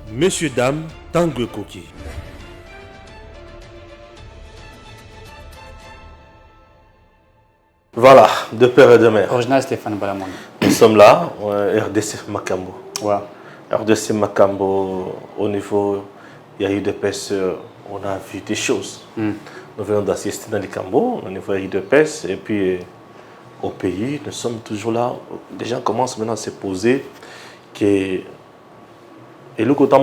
Messieurs, dames, Tanguy Koki. Voilà, de père et de mère. Original Stéphane Balamon. Nous sommes là, RDC Makambo. Ouais. RDC Makambo, au niveau, il y a eu des personnes, on a vu des choses. Nous venons d'assister dans les Cambo, au niveau de PES, et puis au pays, nous sommes toujours là. Les gens commencent maintenant à se poser que et le côté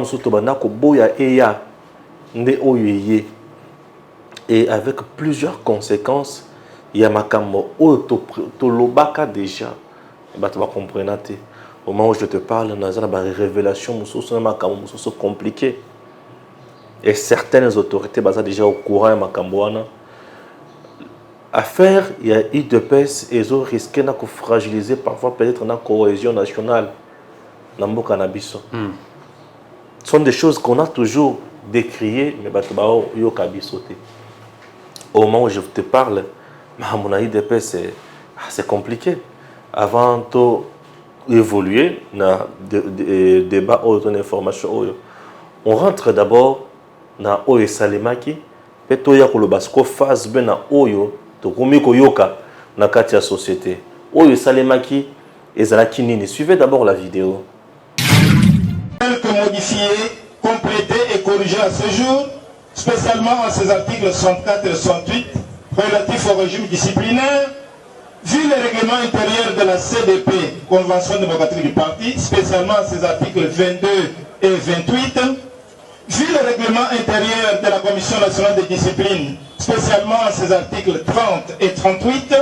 et avec plusieurs conséquences, il y a Makambo, Tolobaka déjà, tu vas comprendre. Au moment où je te parle, il y a des révélations compliquées. Et certaines autorités sont déjà au courant de Makambo. À faire, il y a eu de pèse et ils ont risqué de fragiliser parfois peut-être la cohésion nationale. Ce sont des choses qu'on a toujours décriées, mais au moment où je te parle, c'est compliqué. Avant d'évoluer dans le débat ou dans l'information, on rentre d'abord dans Oyo Salemaki, puis il y a une phase de Oyo, dans la société. Oyo Salemaki et Zalaki. Suivez d'abord la vidéo. Modifier, compléter et corriger à ce jour, spécialement en ces articles 64 et 68 relatifs au régime disciplinaire, vu le règlement intérieur de la CDP, Convention démocratique du parti, spécialement en ces articles 22 et 28, vu le règlement intérieur de la Commission nationale de discipline, spécialement en ces articles 30 et 38,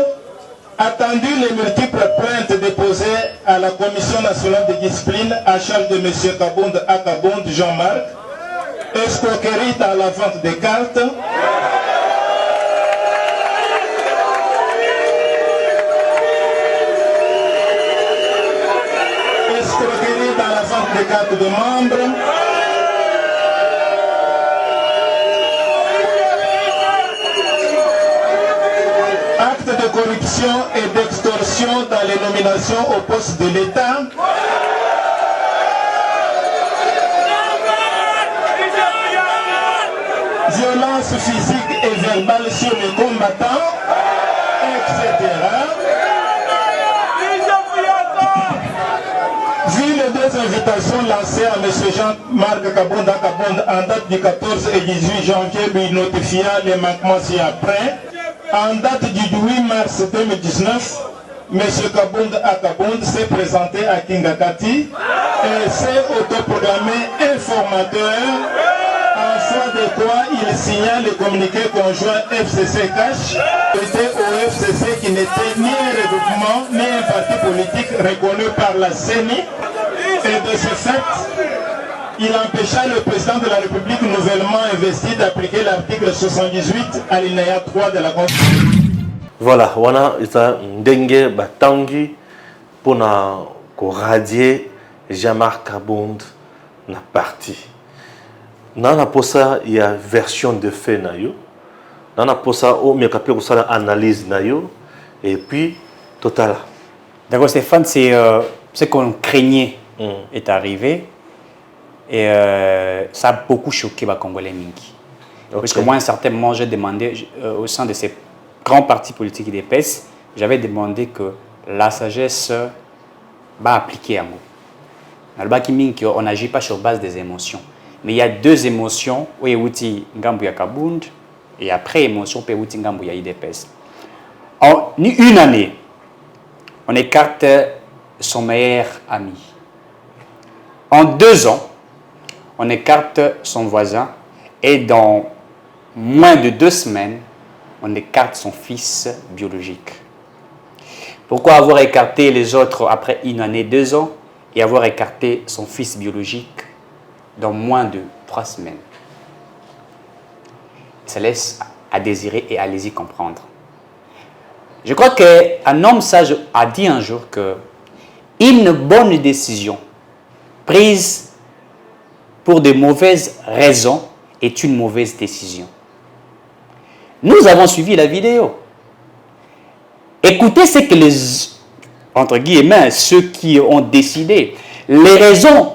attendu les multiples plaintes déposées à la Commission nationale de discipline à charge de M. Kabound Akabound Jean-Marc, escroquerie dans la vente des cartes, escroquerie dans la vente des cartes de membres, actes de corruption et d'extorsion dans les nominations au poste de l'État, violence physique et verbale sur les combattants, etc. Vu les deux invitations lancées à M. Jean-Marc Kabound Akabound en date du 14 et 18 janvier, lui notifiant les manquements ci-après, en date du 8 mars 2019, M. Kabound Akabound s'est présenté à Kingakati et s'est autoproclamé informateur, en foi de quoi il signa le communiqué conjoint FCC Cash, était au FCC qui n'était ni un regroupement ni un parti politique reconnu par la CENI, et de ce fait, il empêcha le président de la République nouvellement investi d'appliquer l'article 78 alinéa 3 de la Constitution. Voilà, wana isa ndenge batangi pour radier Jean-Marc Kabound na parti. Nana posa il y a version de fait na yo. Nana posa o mekape ko sala analyse na yo et puis total. D'accord Stéphane, c'est ce qu'on craignait est arrivé. Et ça a beaucoup choqué les Congolais Mingi. Okay. Parce que moi, à un certain moment, j'ai demandé, au sein de ces grands partis politiques et des PES, j'avais demandé que la sagesse va appliquer à moi. On n'agit pas sur base des émotions. Mais il y a deux émotions, où il y a Ngambu Kabound, et après émotion, il y a Ngambu IDPS. En une année, on écarte son meilleur ami. En 2 ans, on écarte son voisin et dans moins de 2 semaines, on écarte son fils biologique. Pourquoi avoir écarté les autres après une année, 2 ans et avoir écarté son fils biologique dans moins de 3 semaines? Ça laisse à désirer et allez-y comprendre. Je crois qu'un homme sage a dit un jour que une bonne décision prise pour de mauvaises raisons est une mauvaise décision. Nous avons suivi la vidéo. Écoutez ce que les, entre guillemets, ceux qui ont décidé, les raisons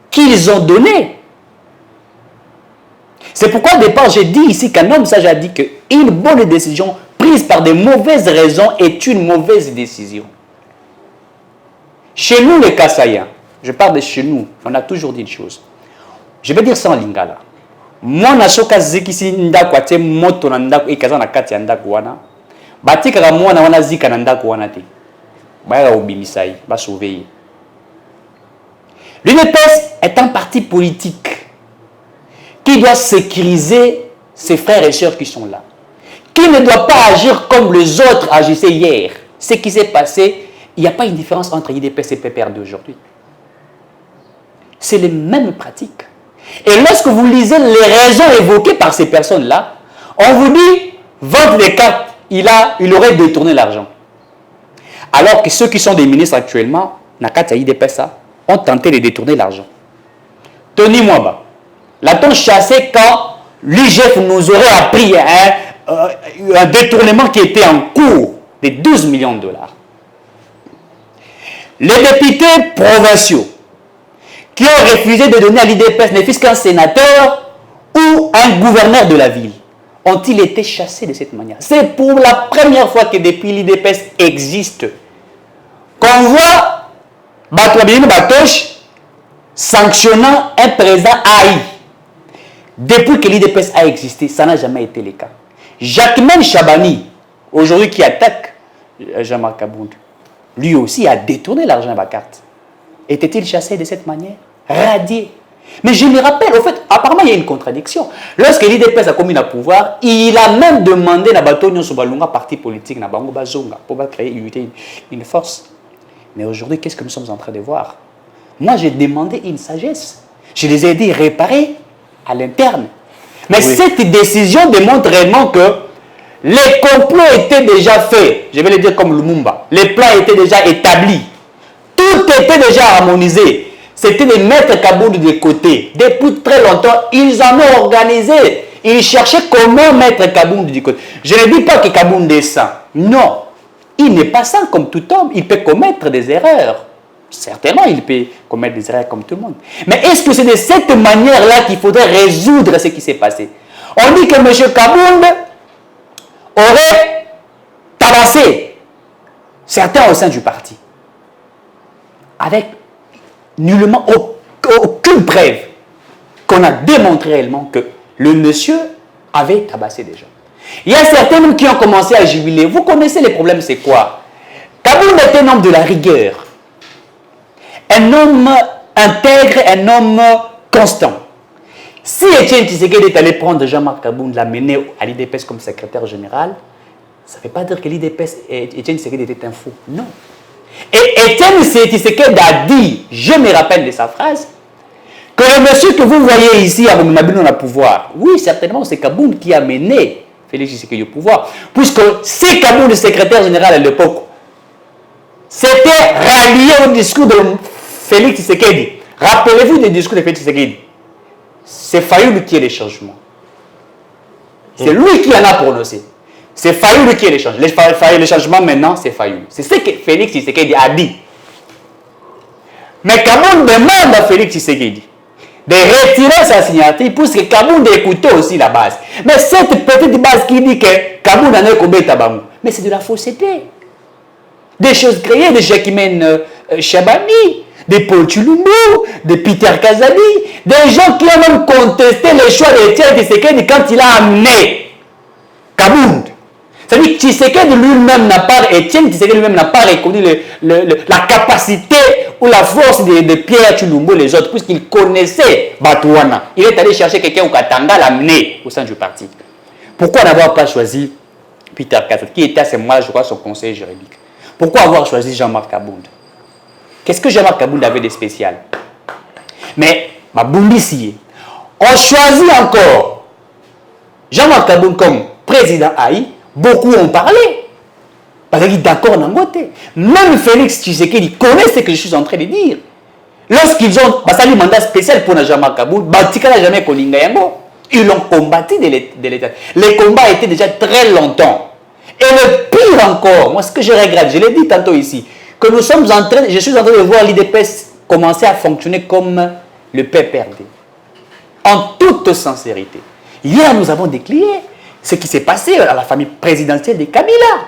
qu'ils ont donné. C'est pourquoi au départ j'ai dit ici qu'un homme sage a dit qu'une bonne décision prise par de mauvaises raisons est une mauvaise décision. Chez nous les Kassaïens, je parle de chez nous, on a toujours dit une chose. Je vais dire ça en lingala. Moi nasoka zikisi ndako ate moto na ndako ikaza na kati ya ndako wana. Batika mwana wana zika na ndako wana te. Baya obimisai, ba sauver. L'UDPS est un parti politique qui doit sécuriser ses frères et sœurs qui sont là. Qui ne doit pas agir comme les autres agissaient hier. Ce qui s'est passé, il n'y a pas une différence entre l'UDPS et PPRD aujourd'hui. C'est les mêmes pratiques. Et lorsque vous lisez les raisons évoquées par ces personnes-là, on vous dit, vente des cartes, il aurait détourné l'argent. Alors que ceux qui sont des ministres actuellement, Nakata IDPS, ont tenté de détourner l'argent. Tony Mwaba, l'a-t-on chassé quand l'IGF nous aurait appris un détournement qui était en cours de 12 millions de dollars. Les députés provinciaux qui ont refusé de donner à l'IDPS ne fût-ce qu'un sénateur ou un gouverneur de la ville ont-ils été chassés de cette manière. C'est pour la première fois que depuis l'IDPS existe qu'on voit Batouabini Batoche sanctionnant un président AI. Depuis que l'IDPS a existé, ça n'a jamais été le cas. Jacquemaine Chabani, aujourd'hui qui attaque Jean-Marc Abound, lui aussi a détourné l'argent à ma carte. Était-il chassé de cette manière? Radié. Mais je me rappelle, au fait, apparemment il y a une contradiction. Lorsque l'IDPS a commis le pouvoir, il a même demandé à Batonio Sobalunga, parti politique, à Bango Bazonga, pour créer une force. Mais aujourd'hui, qu'est-ce que nous sommes en train de voir? Moi, j'ai demandé une sagesse. Je les ai aidés à réparer à l'interne. Mais oui, cette décision démontre réellement que les complots étaient déjà faits. Je vais le dire comme Lumumba. Les plans étaient déjà établis. Tout était déjà harmonisé. C'était de mettre Kabound de côté. Depuis très longtemps, ils en ont organisé. Ils cherchaient comment mettre Kabound du côté. Je ne dis pas que Kabound est saint. Non. Il n'est pas saint comme tout homme. Il peut commettre des erreurs. Certainement, il peut commettre des erreurs comme tout le monde. Mais est-ce que c'est de cette manière-là qu'il faudrait résoudre ce qui s'est passé? On dit que M. Kabound aurait tabassé certains au sein du parti. Avec nullement aucune preuve qu'on a démontré réellement que le monsieur avait tabassé des gens. Il y a certains même qui ont commencé à jubiler. Vous connaissez les problèmes, c'est quoi? Kabound est un homme de la rigueur. Un homme intègre, un homme constant. Si Etienne Tshisekedi est allé prendre Jean-Marc Kabound, l'amener à l'IDPS comme secrétaire général, ça ne veut pas dire que l'IDPS et Etienne Tshisekedi était un fou. Non. Et Etienne Tshisekedi a dit, je me rappelle de sa phrase, que le monsieur que vous voyez ici à Mabino au pouvoir, oui, certainement, c'est Kabound qui a mené Félix Tshisekedi au pouvoir. Puisque si Kabound, secrétaire général à l'époque, c'était rallié au discours de Félix Tshisekedi. Rappelez-vous des discours de Félix Tshisekedi. C'est Fayoulou qui est le changement. C'est lui qui en a prononcé. C'est Fayoulou qui est le changement. Le changement maintenant, c'est Fayoulou. C'est ce que Félix Tshisekedi a dit. Mais Kabound demande à Félix Tshisekedi de retirer sa signature puisque Kabound écoutait aussi la base. Mais cette petite base qui dit que Kabound en est combien tabamou. Mais c'est de la fausseté. Des choses créées de Jacquemaine Chabani, de Paul Chulumbu, de Peter Kazadi, des gens qui ont même contesté le choix d'Etienne Tshisekedi quand il a amené Kabound. C'est-à-dire que Tshisekedi lui-même n'a pas, Etienne Tshisekedi lui-même n'a pas reconnu la capacité ou la force de Pierre Chulumbu et les autres, puisqu'il connaissait Batouana. Il est allé chercher quelqu'un au Katanga, l'amener au sein du parti. Pourquoi n'avoir pas choisi Peter Kazadi, qui était à ce moment-là, je crois, son conseiller juridique? Pourquoi avoir choisi Jean-Marc Kabound? Qu'est-ce que Jean-Marc Kabound avait de spécial? Mais, Maboulissi, on choisit encore Jean-Marc Kabound comme président AI. Beaucoup ont parlé. Parce qu'il est d'accord dans côté. Même Félix Tshisekedi connaît ce que je suis en train de dire. Lorsqu'ils ont passé un mandat spécial pour Jean-Marc Kabound, Batika n'a jamais connu Ngayango. Ils l'ont combattu de l'État. Les combats étaient déjà très longtemps. Et le pire encore, moi ce que je regrette, je l'ai dit tantôt ici, que nous sommes en train, je suis en train de voir l'IDPS commencer à fonctionner comme le PPRD. En toute sincérité. Hier, nous avons décliné ce qui s'est passé à la famille présidentielle de Kabila.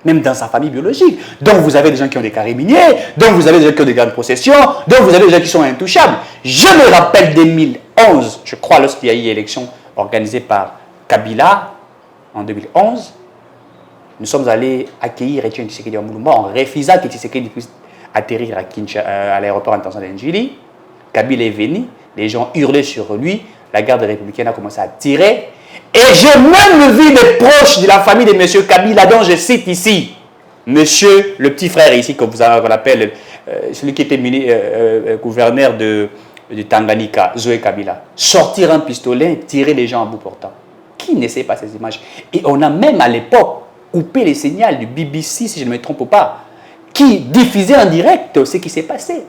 Même dans sa famille biologique. Donc vous avez des gens qui ont des carrés miniers, donc vous avez des gens qui ont des grandes possessions, donc vous avez des gens qui sont intouchables. Je me rappelle 2011, je crois, lorsqu'il y a eu l'élection organisée par Kabila, en 2011, nous sommes allés accueillir Etienne Tshisekedi à Moulumba en refusant que Tshisekedi puisse atterrir à l'aéroport international d'Njili. Kabila est venu, les gens hurlaient sur lui, la garde républicaine a commencé à tirer. Et j'ai même vu des proches de la famille de M. Kabila, dont je cite ici, monsieur, le petit frère ici, qu'on appelle, celui qui était gouverneur de Tanganyika, Zoé Kabila, sortir un pistolet, tirer les gens à bout portant. Qui ne sait pas ces images? Et on a même à l'époque coupé les signaux du BBC, si je ne me trompe pas, qui diffusait en direct ce qui s'est passé.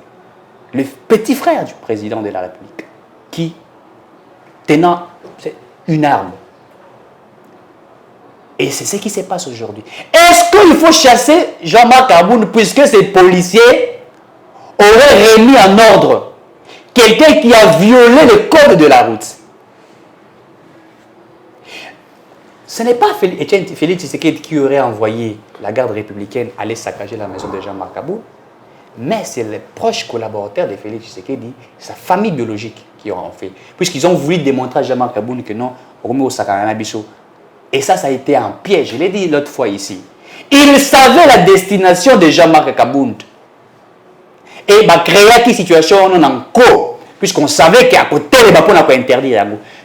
Le petit frère du président de la République, qui, tenant une arme. Et c'est ce qui se passe aujourd'hui. Est-ce qu'il faut chasser Jean-Marc Aboun puisque ces policiers auraient remis en ordre quelqu'un qui a violé le code de la route? Ce n'est pas Félix Tshisekedi qui aurait envoyé la garde républicaine aller saccager la maison de Jean-Marc Aboun, mais c'est les proches collaborateurs de Félix Tshisekedi, sa famille biologique, qui ont fait. Puisqu'ils ont voulu démontrer à Jean-Marc Aboun que non, on remet au Sakana Bisso. Et ça a été un piège, je l'ai dit l'autre fois ici. Ils savaient la destination de Jean-Marc Aboun. Et il a créé une situation en cours, puisqu'on savait qu'à côté, les Bapons n'ont pas interdit.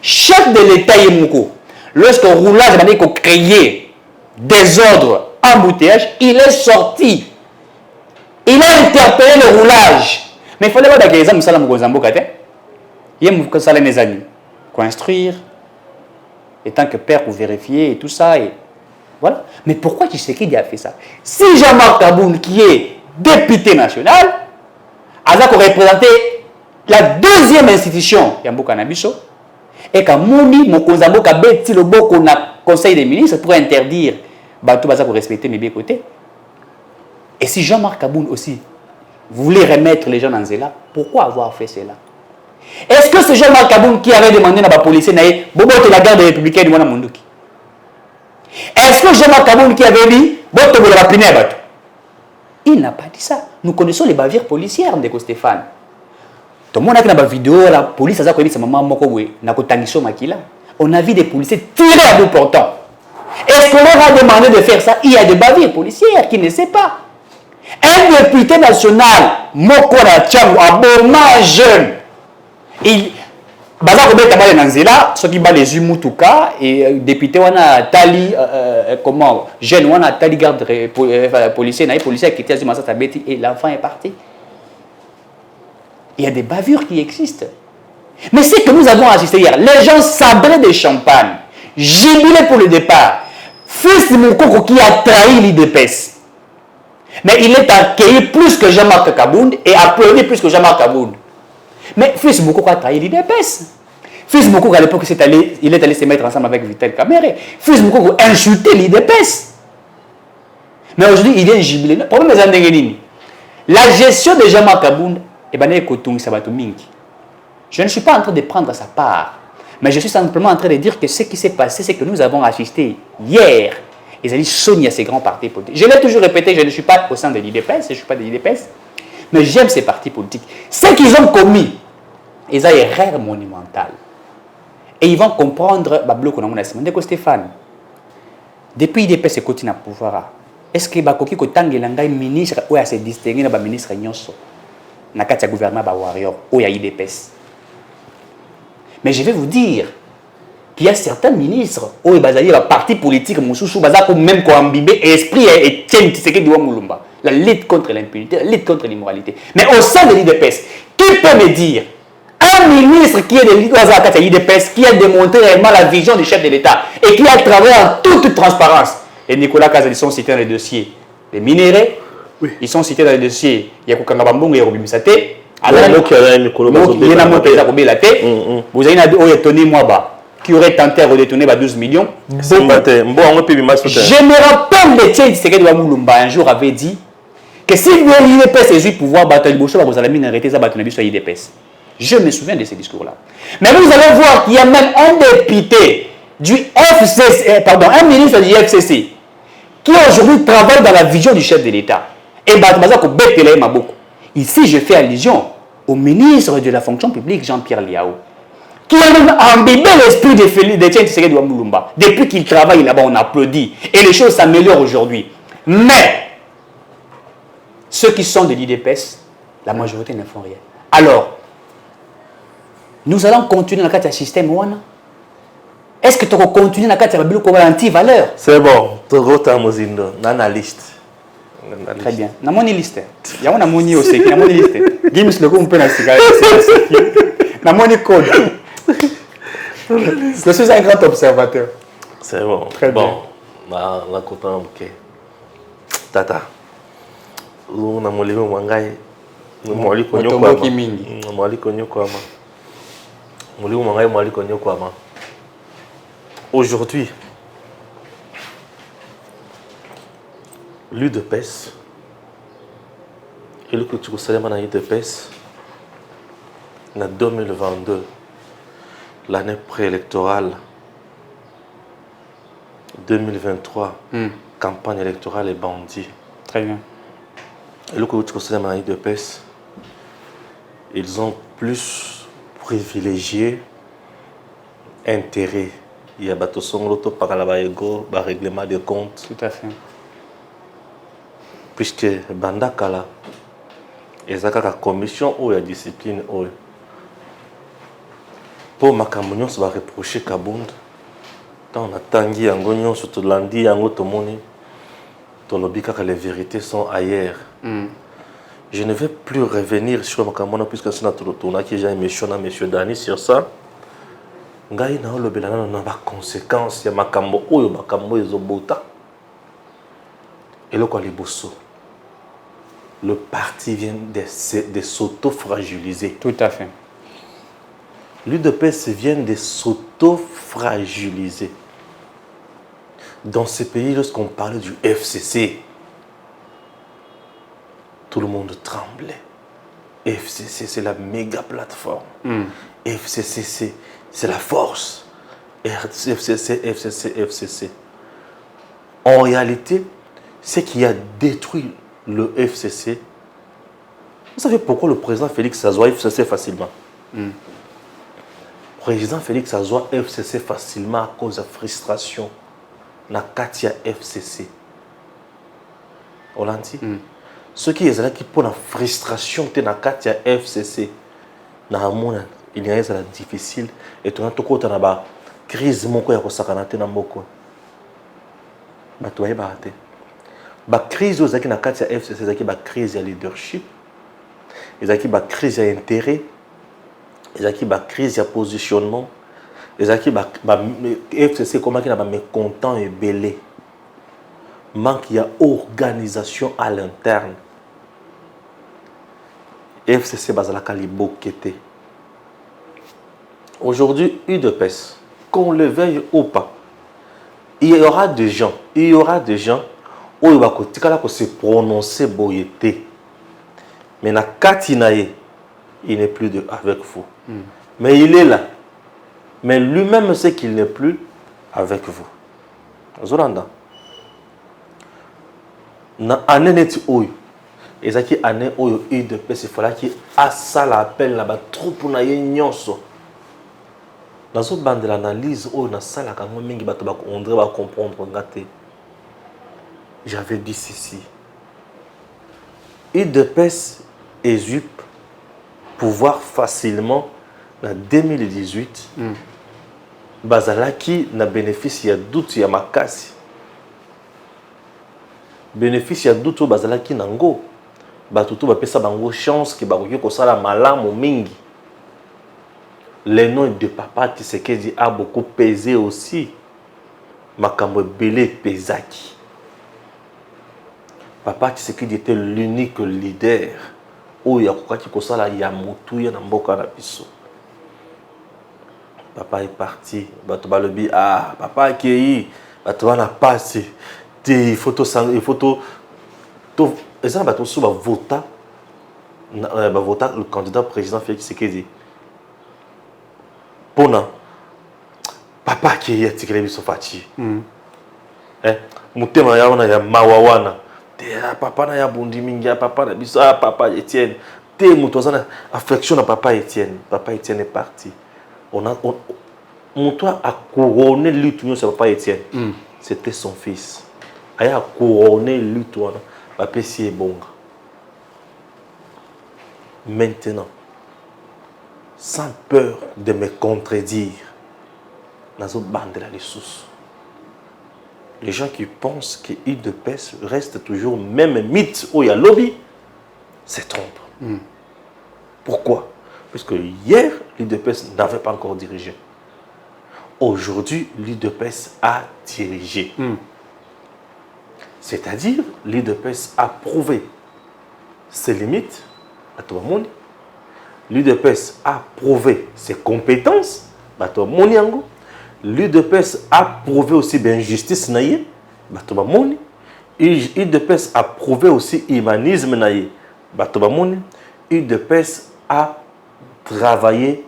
Chef de l'État Yemouko, lorsqu'on roulage a créé désordre, embouteillage, il est sorti. Il a interpellé le roulage. Mais il fallait voir que les hommes salam gozambo kate. Il y a salam les amis. Construire. Et tant que père pour vérifier et tout ça. Et voilà. Mais pourquoi Tshisekedi a fait ça? Si Jean-Marc Aboun, qui est député national, a représenté la deuxième institution, Yambo Kanabiso, et qu'à Mouni, mon Kozambo Kabeti, le beau qu'on a conseil des ministres pour interdire, tout pour respecter mes côtés. Et si Jean-Marc Aboun aussi voulait remettre les gens dans Zéla, pourquoi avoir fait cela? Est-ce que c'est Jean-Marc Aboun qui avait demandé à la police de la garde républicaine de Mwanamundouki? Est-ce que Jean-Marc Aboun qui avait dit il n'a pas dit ça. Nous connaissons les bavures policières de Stéphane. Tout le monde a vu la vidéo, la police a dit on a vu des policiers tirer à bout portant. Est-ce qu'on leur a demandé de faire ça? Il y a des bavures policières qui ne savent pas. Un député national, Mokora Tchangou, abonnement jeune, il baza ko beta bale nanzela soki ba les Mutuka et député wana tali comment jeune wana tali garde policier na policier qui était à Beti et l'enfant est parti. Il y a des bavures qui existent. Mais c'est que nous avons assisté hier, les gens sabraient des champagnes, jubilaient pour le départ. Fils Moukoko qui a trahi l'IDPS. Mais il est accueilli plus que Jean-Marc Kaboun et applaudi plus que Jean-Marc Kaboun. Mais Fils Moukoko a trahi l'IDPS. Fils Moukoko à l'époque il est allé se mettre ensemble avec Vital Kamere. Fils Moukoko a insulté l'IDPS. Mais aujourd'hui il vient jubiler. Problème des Andengeni. La gestion de Jean-Marc Kaboun, je ne suis pas en train de prendre sa part. Mais je suis simplement en train de dire que ce qui s'est passé, c'est que nous avons assisté hier. Ils allaient sonner à ces grands partis politiques. Je l'ai toujours répété, je ne suis pas au sein de l'IDPS, je ne suis pas de l'IDPS, mais j'aime ces partis politiques. Ce qu'ils ont commis, ils ont une erreur monumentale. Et ils vont comprendre, Stéphane, depuis l'IDPS continue à pouvoir, est-ce que Bakoki Kotangélanga est ministre ou à se distinguer dans le ministre Nyonso, dans le gouvernement Warrior ou à l'IDPS? Mais je vais vous dire qu'il y a certains ministres où il y a un parti politique même imbibé esprit et tiennent la lutte contre l'impunité, la lutte contre l'immoralité. Mais au sein de l'IDPS, qui peut me dire un ministre qui est de l'IDPS qui a démontré réellement la vision du chef de l'État et qui a travaillé en toute transparence? Et Nicolas Kazali sont cités dans les dossiers des minéraux, oui. Ils sont cités dans les dossiers Yakukangabambong et Robimisate. Alors, vous avez Tony Mwaba qui aurait tenté à redétourner 12 millions. Je me rappelle de Tchèque Tshisekedi de Moulumba un jour avait dit que si vous avez l'IDPS et le pouvoir, vous allez arrêter ça, vous allez l'IDPS. Je me souviens de ces discours-là. Mais vous allez voir qu'il y a même un député du FCC, pardon, un ministre du FCC, qui aujourd'hui travaille dans la vision du chef de l'État. Et ici, je fais allusion au ministre de la fonction publique, Jean-Pierre Liao, qui a même imbibé l'esprit de Tiens Tshisekedi Wamulumba. Depuis qu'il travaille là-bas, on applaudit. Et les choses s'améliorent aujourd'hui. Mais, ceux qui sont de l'IDPS, la majorité ne font rien. Alors, nous allons continuer dans le cadre du système Wana. Est-ce que tu vas continuer dans le cadre de la anti-valeur? C'est bon, tu vas mozindo, analyste. Très bien. Dans mon liste, il y a un moni aussi, dans mon liste. Gims le coup, on peut l'installer. Dans mon code. Je suis un grand observateur. C'est bon. Très bien. Bon, la content, ok. Tata. On a molé au mangai. Moi, li konyo kwa ma. Moi, li konyo kwa ma. Molé au mangai, moi, li konyo kwa ma. Aujourd'hui, l'UDPS, et le que tu connais dans l'UDPS, en 2022, l'année préélectorale, 2023, campagne électorale et bandit. Très bien. Et le que tu connais dans l'UDPS, ils ont plus privilégié intérêt. Il y a bateau son loto par la baego, par règlement de compte. Tout à fait. Puisque banda kala, ezaka commission ou la discipline ou pour ma camion se va reprocher Kabund. Tant on a tangi yango nyonso to landi yango to moni. To lobika que les vérités sont ailleurs. Je ne vais plus revenir sur ma camion puisque c'est notre tournoi qui j'ai émission à monsieur Dani sur ça. Ngai na lobela na ba conséquences ya makambo oyo makambo ezobota. Et le quoi les bosso. Le parti vient de s'auto-fragiliser. Tout à fait. L'UDPS vient de s'auto-fragiliser. Dans ces pays, lorsqu'on parlait du FCC, tout le monde tremblait. FCC, c'est la méga plateforme. FCC, c'est la force. FCC. En réalité, ce qui a détruit le FCC, vous savez pourquoi le président Félix s'assoit FCC facilement? Le président Félix s'assoit FCC facilement à cause de la frustration. Na Katia FCC. Hollandi. Ce qui est là qui pour la frustration de la Katia FCC, na amona il y a des difficile et tout le monde a une crise moko ya kosakanate na moko. Batoye baate. La crise aux na Katia FCC, c'est la crise de leadership, la crise d'intérêt, la crise de positionnement, la FCC comment il y a mécontent et belé. Manque il y a organisation à l'interne. FCC bazalaka libokete. Aujourd'hui, UDPS, qu'on le veuille ou pas, il y aura des gens où il va se prononcer boyété. Mais na Katinaye, il n'est plus avec vous. Mais il est là. Mais lui-même sait qu'il n'est plus avec vous. Zolanda. Na aneneti oyo. Ezaki ane oyo UDPS il fallait qu'il a ça l'appel là bas troupe na ye nyonso. Dans ce bande de l'analyse oyo na sala kango mingi bato ba André va comprendre ngate. J'avais dit ceci. UDPS et ZUP pouvoir facilement en 2018 bazalaki na bénéfice ya doute ya makasi. Bénéfice ya doute o bazalaki nango. Batutu bapesa bango chance ki bakoki kosala malamu mingi. Le nom de Papa Tshisekedi a beaucoup pesé aussi. Makambo belé pesaki. Papa Tshisekedi était l'unique leader où il y a qui kosala ya mutu ya mboka na biso. Papa est parti, bato balobi ah papa akei, bato wana passe, il faut et ça bato sou ba vota le candidat président Félix Tshisekedi pona papa qui est atikele biso faci mutema ya wana ya mawawana te papa na ya bundi mingi ya papa na biso papa Etienne te muto azana affection na papa Etienne est parti muto a couronné lutte sur papa Etienne c'était son fils aya couronné lutte wana papa si ebonga maintenant sans peur de me contredire nazo bandela les sous. Les gens qui pensent que UDPS reste toujours même mythe où il y a lobby se trompent. Pourquoi? Parce que hier, l'UDPS n'avait pas encore dirigé. Aujourd'hui, l'UDPS a dirigé. C'est-à-dire, l'UDPS a prouvé ses limites à tout le monde. L'UDPS a prouvé ses compétences à tout le monde. L'UDPS a prouvé aussi l'injustice naïe, l'UDPS a prouvé aussi l'humanisme naïe, l'UDPS a travaillé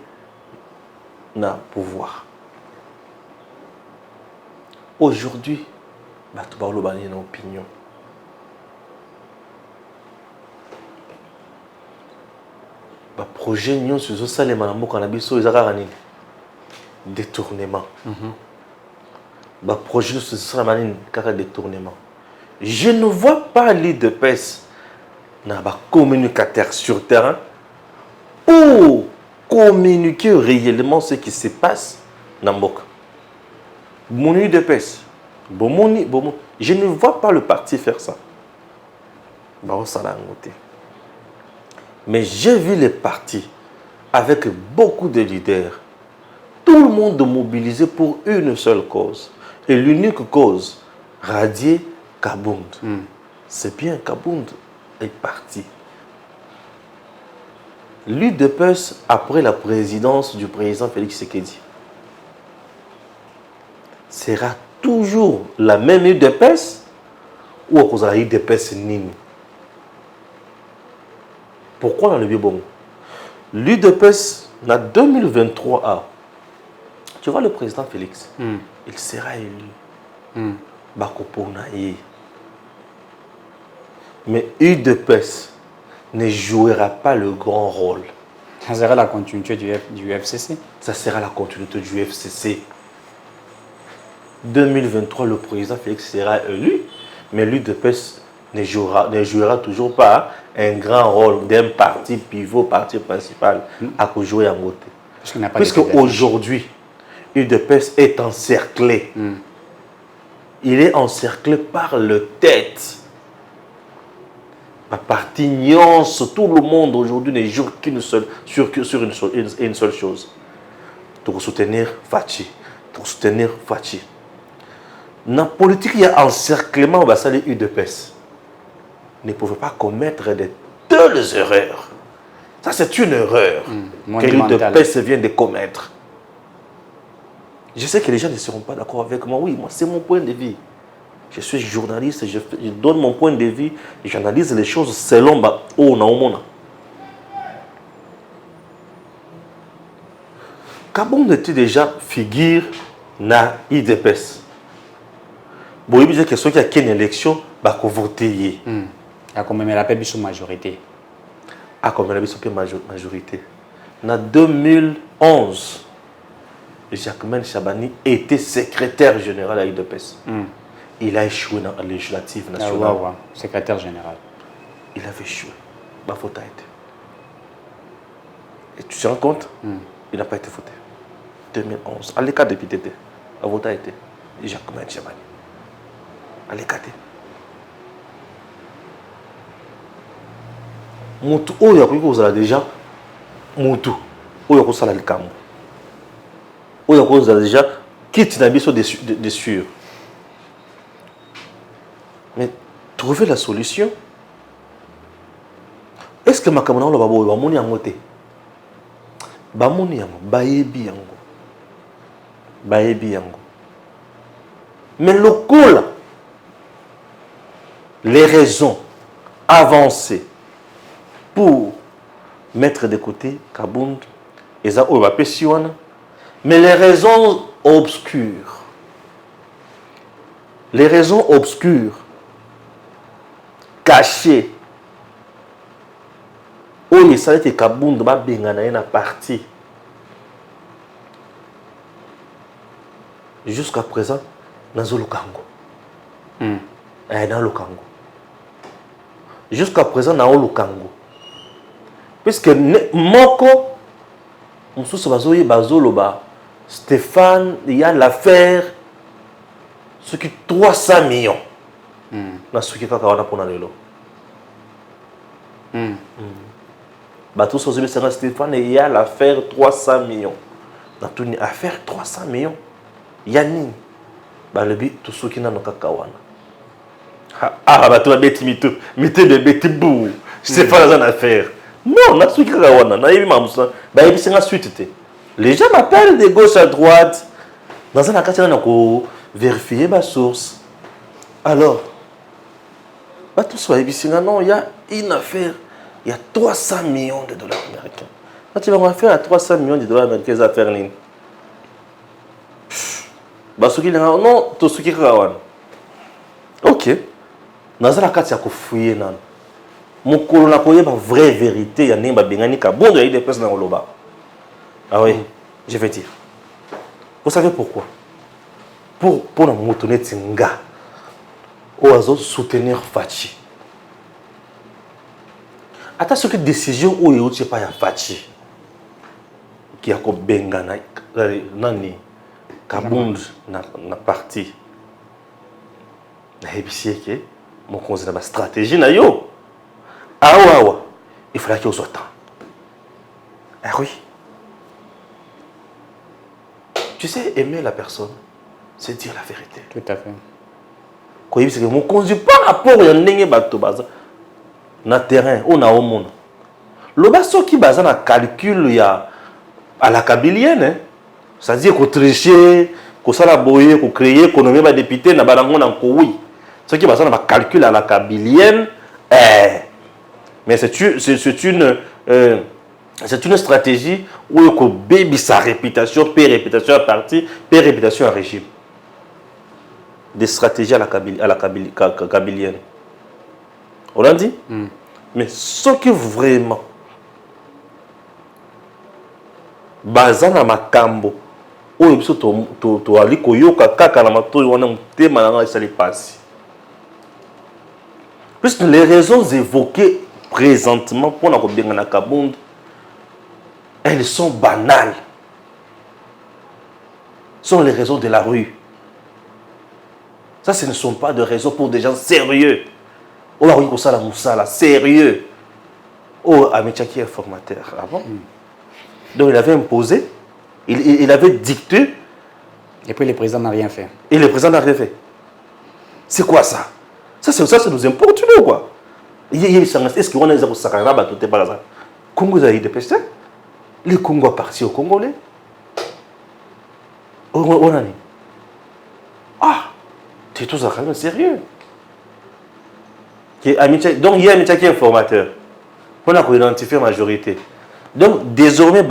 dans le pouvoir. Aujourd'hui, il y a une opinion. Le projet Nyon sur ça, les manambo cannabis, ils ont détournement. Le projet sur ça, les détournement. Je ne vois pas l'UDPS dans les communicateurs sur terrain pour communiquer réellement ce qui se passe dans le Mboka. Mon UDPS, je ne vois pas le parti faire ça. Mais j'ai vu les partis avec beaucoup de leaders, tout le monde mobilisé pour une seule cause. Et l'unique cause, radier Kabound. C'est bien, Kabound est parti. L'UDPS, après la présidence du président Félix Tshisekedi, sera toujours la même UDPS ou à cause de la UDPS Nini? Pourquoi dans le vieux bon? L'UDPS, en 2023, tu vois le président Félix, il sera élu. Mais UDPS ne jouera pas le grand rôle. Ça sera la continuité du FCC. Ça sera la continuité du FCC. 2023, le président Félix sera élu, mais l'UDPS ne jouera toujours pas un grand rôle d'un parti pivot, parti principal, à jouer en côté. Puisque aujourd'hui, l'UDPS est encerclé. Il est encerclé par le tête. La partie nuance, tout le monde aujourd'hui ne joue sur une seule chose. Pour soutenir Fachi. Pour soutenir Fachi. Dans la politique, il y a encerclement, ça les UDPS ne pouvaient pas commettre de telles erreurs. Ça, c'est une erreur que l'UDPS vient de commettre. Je sais que les gens ne seront pas d'accord avec moi. Oui, moi, c'est mon point de vue. Je suis journaliste, je donne mon point de vue et j'analyse les choses selon Naomona. Kabound était déjà figure na IDPS. Bon, il y a que ceux qui ont une élection, ils vont voter. Il y a quand même la majorité. Ah, comme la majorité. En 2011, Jacquemain Chabani était secrétaire général à l'UDPS. Il a échoué dans la législative nationale. Secrétaire général. Il avait échoué. Ma faute a été. Et tu te rends compte? Il n'a pas été voté. 2011. À l'écart député, la vote a été Jacquemain Chabani. À l'écart. Moutou, oh, il y a vous avez déjà Moutou, oh, il y a vous avez le camp. Oh, il y a vous avez déjà quitte la mission de sûr. Mais trouver la solution. Est-ce que ma camarade va voir moni angote? Ba moni yango, baebi yango. Baebi yango. Mais le coup, les raisons avancées pour mettre de côté Kabound et ça on va pesiwana Mais les raisons obscures, cachées, où il savait que Kabound va bien na partie. Jusqu'à présent, dans le Congo. Dans le Congo. Jusqu'à présent, dans le Congo. Puisque Moko, Stéphane, il y a l'affaire, ce qui 300 millions. Dans ce qui est pour Nalelo. Bateau Stéphane, il y a l'affaire 300 millions. Dans toute affaire 300 millions. Yani, balebi tout ce qui n'a pas kawana. Ah, bah tu vas bêter mito, mito de bêter bou. C'est pas dans une affaire. Non, n'a ce qui kawana, n'a eu mamoussa. Bah il c'est la suite. Les gens m'appellent de gauche à droite. Dans un acte, on a vérifier ma source. Alors, bah tout soit évident. Non, il y a une affaire. Il y a 300 millions de dollars américains. Quand tu vas faire à 300 millions de dollars américains, les affaires lignes. Basuki non to suki kawana. OK. Nazala kati ya kofuye nan. Mokolo na koyeba vraie vérité ya nemba bengani ka bondo ya des personnes dans loba. Ah oui, je vais dire. Vous savez pourquoi? Pour na motone tinga. Oazo soutenir Fachi. Ata ce que décision o yo tse pa ya Fachi. Qui a ko bengana nani Kabound na parti na hebisier que mon conseil na stratégie na yo awa il fallait qu'il soit temps. Ah oui, tu sais, aimer la personne c'est dire la vérité. Tout à fait. Quoi c'est que mon conseil par rapport ya ndenge bato baza na terrain on a au monde le baso qui baza na calcul ya à la kabilienne hein? C'est-à-dire qu'on tricher, qu'on s'alaboyer, qu'on créer, qu'on nomme des députés, na balangon en oui. Ce qui va ça, on va calculer à la kabilienne. Mais c'est une stratégie où il faut baby sa réputation, paix réputation à parti, paix réputation à régime. Des stratégies à la kabilienne. On l'a dit? Mais ce qui vraiment basé na makambo oyo biso to ali koyoka kaka na matoyi wana mutema na ngai passe. Puisque les raisons évoquées présentement pour na kobenga na Kabound, elles sont banales. Sont les raisons de la rue. Ça, ce ne sont pas des raisons pour des gens sérieux. Oh là oui, ça la moussala, sérieux. Oh, Amichaki est formateur. Ah bon? Donc il avait imposé, il avait dicté. Et puis le président n'a rien fait. Et le président n'a rien fait. C'est quoi ça? Ça nous importe, quoi. Est-ce qu'on a des Sakara tout par hasard? Congo a eu des pêcheurs. Le Congo a parti au Congolais. On a dit. Ah, tu es tout ça quand même sérieux. Donc il y a un qui est informateur. On a identifié la majorité. Donc, désormais,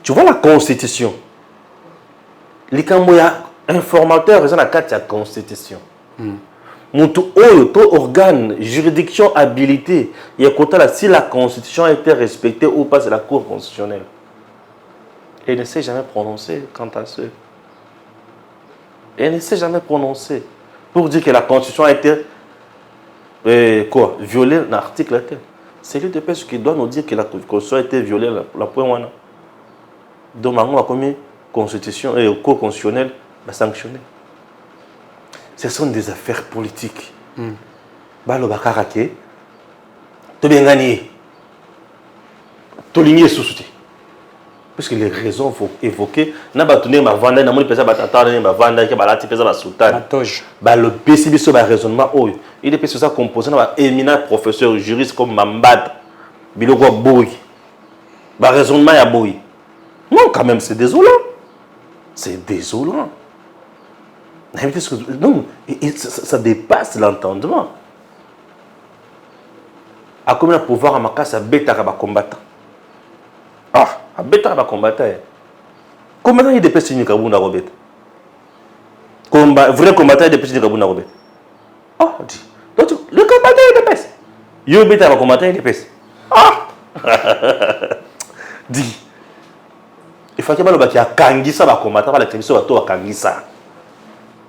tu vois la constitution. Les Camboya informateurs, ils ont la carte de la constitution. Tout organe, juridiction, habilité, il y a si la constitution a été respectée ou pas, c'est la cour constitutionnelle. Et il ne s'est jamais prononcé quant à ce. Et il ne s'est jamais prononcé pour dire que la constitution a été violer l'article. C'est lui de pêche qui doit nous dire que la constitution a été violée. La point. Donc, on a commis constitution et cour constitutionnelle sanctionné. Ce sont des affaires politiques. Balo bakarake, to bien gagné, to ligné sous-souté. Parce que les raisons évoquées, n'a pas tourné ma vanda, n'a pas pesa batata, n'a pas vanda, qui balati pesa basutan. Bah le PCB sur le raisonnement, il est sur ça composé d'un éminent professeur juriste comme Mambad, Bilogo Boui. Bah raisonnement ya Boui. Non, quand même, c'est désolant. C'est désolant. Non, ça dépasse l'entendement. a comme un pouvoir à ma casse à bêta à combattant. Ah, à bêta à combattant. Combattant il dépêche ni kabunda robet. Vrai combattant il dépêche ni kabunda robet. Oh, dit. Donc le combattant il dépêche. Yo bêta à combattant il dépêche. Ah. Dit. Il faut que le bâti a kangisa va combattre par la télévision à toi kangisa.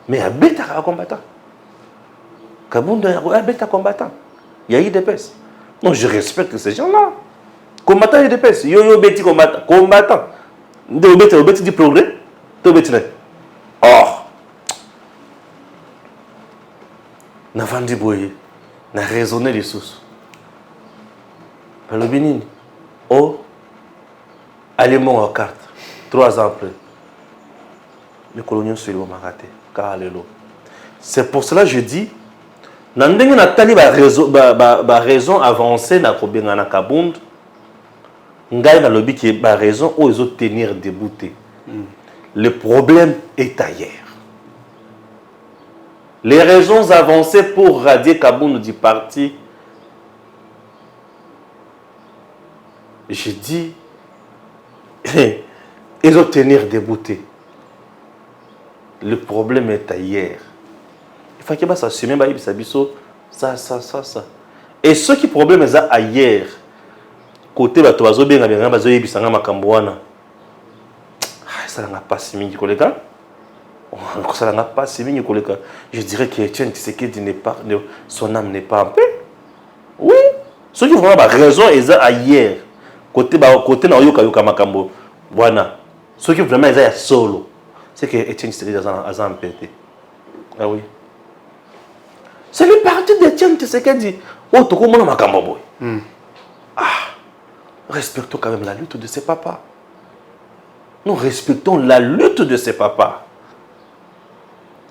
Mais à bêta à combattant. Kabunda a bêta combattant. Il y a eu des pèses. Non, je respecte ces gens-là. Combattant et des pèses. Yo bêti combattant. Combattant. De bêti du progrès. De bêti. Oh. N'a vendu boye. N'a raisonné les sous. Par le Bénin. Oh. Allez mon en carte. 3 ans après. Les coloniaux se l'ont raté. C'est pour cela que je dis. Nandenge Nathalie ba raison avancée na kobenga na kabund. Ngai na lobby qui ba raison où ils ont tenir debout. Le problème est ailleurs. Les raisons avancées pour radier Kabound du parti, je dis, ils ont tenir debout. Le problème est ailleurs. Il faut que ça se mette ça. Et ce qui problème est ailleurs, côté de toi, ça n'a pas si mis collègue. Ça n'a pas si mis collègue. Je dirais que Etienne Tshisekedi n'est pas, son âme n'est pas en paix. Oui. Ce qui vraiment raison est ailleurs. Côté na yoka yoka makambo. Voilà. Ce qui vraiment est solo. C'est que Etienne Tshisekedi a en paix. Ah oui. C'est le parti d'Etienne Tshisekedi. Oh, tu comprends makambo boy. Ah. Respectons quand même la lutte de ses papas. Nous respectons la lutte de ses papas.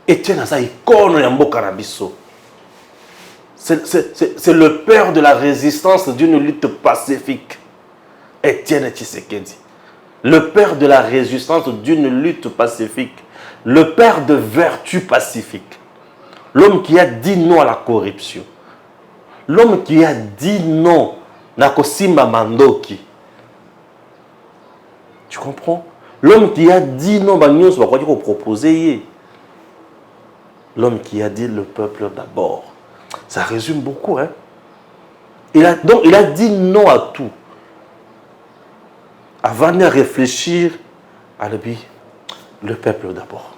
Etienne Aza icône Yambo Kanabiso. C'est le père de la résistance d'une lutte pacifique. Etienne Tshisekedi. Le père de la résistance d'une lutte pacifique. Le père de vertu pacifique. L'homme qui a dit non à la corruption. L'homme qui a dit non à Kosimba Mandoki. Tu comprends? L'homme qui a dit non à Nyos, va quoi proposer. L'homme qui a dit le peuple d'abord. Ça résume beaucoup. Hein? Donc il a dit non à tout. Avant de réfléchir à le peuple d'abord.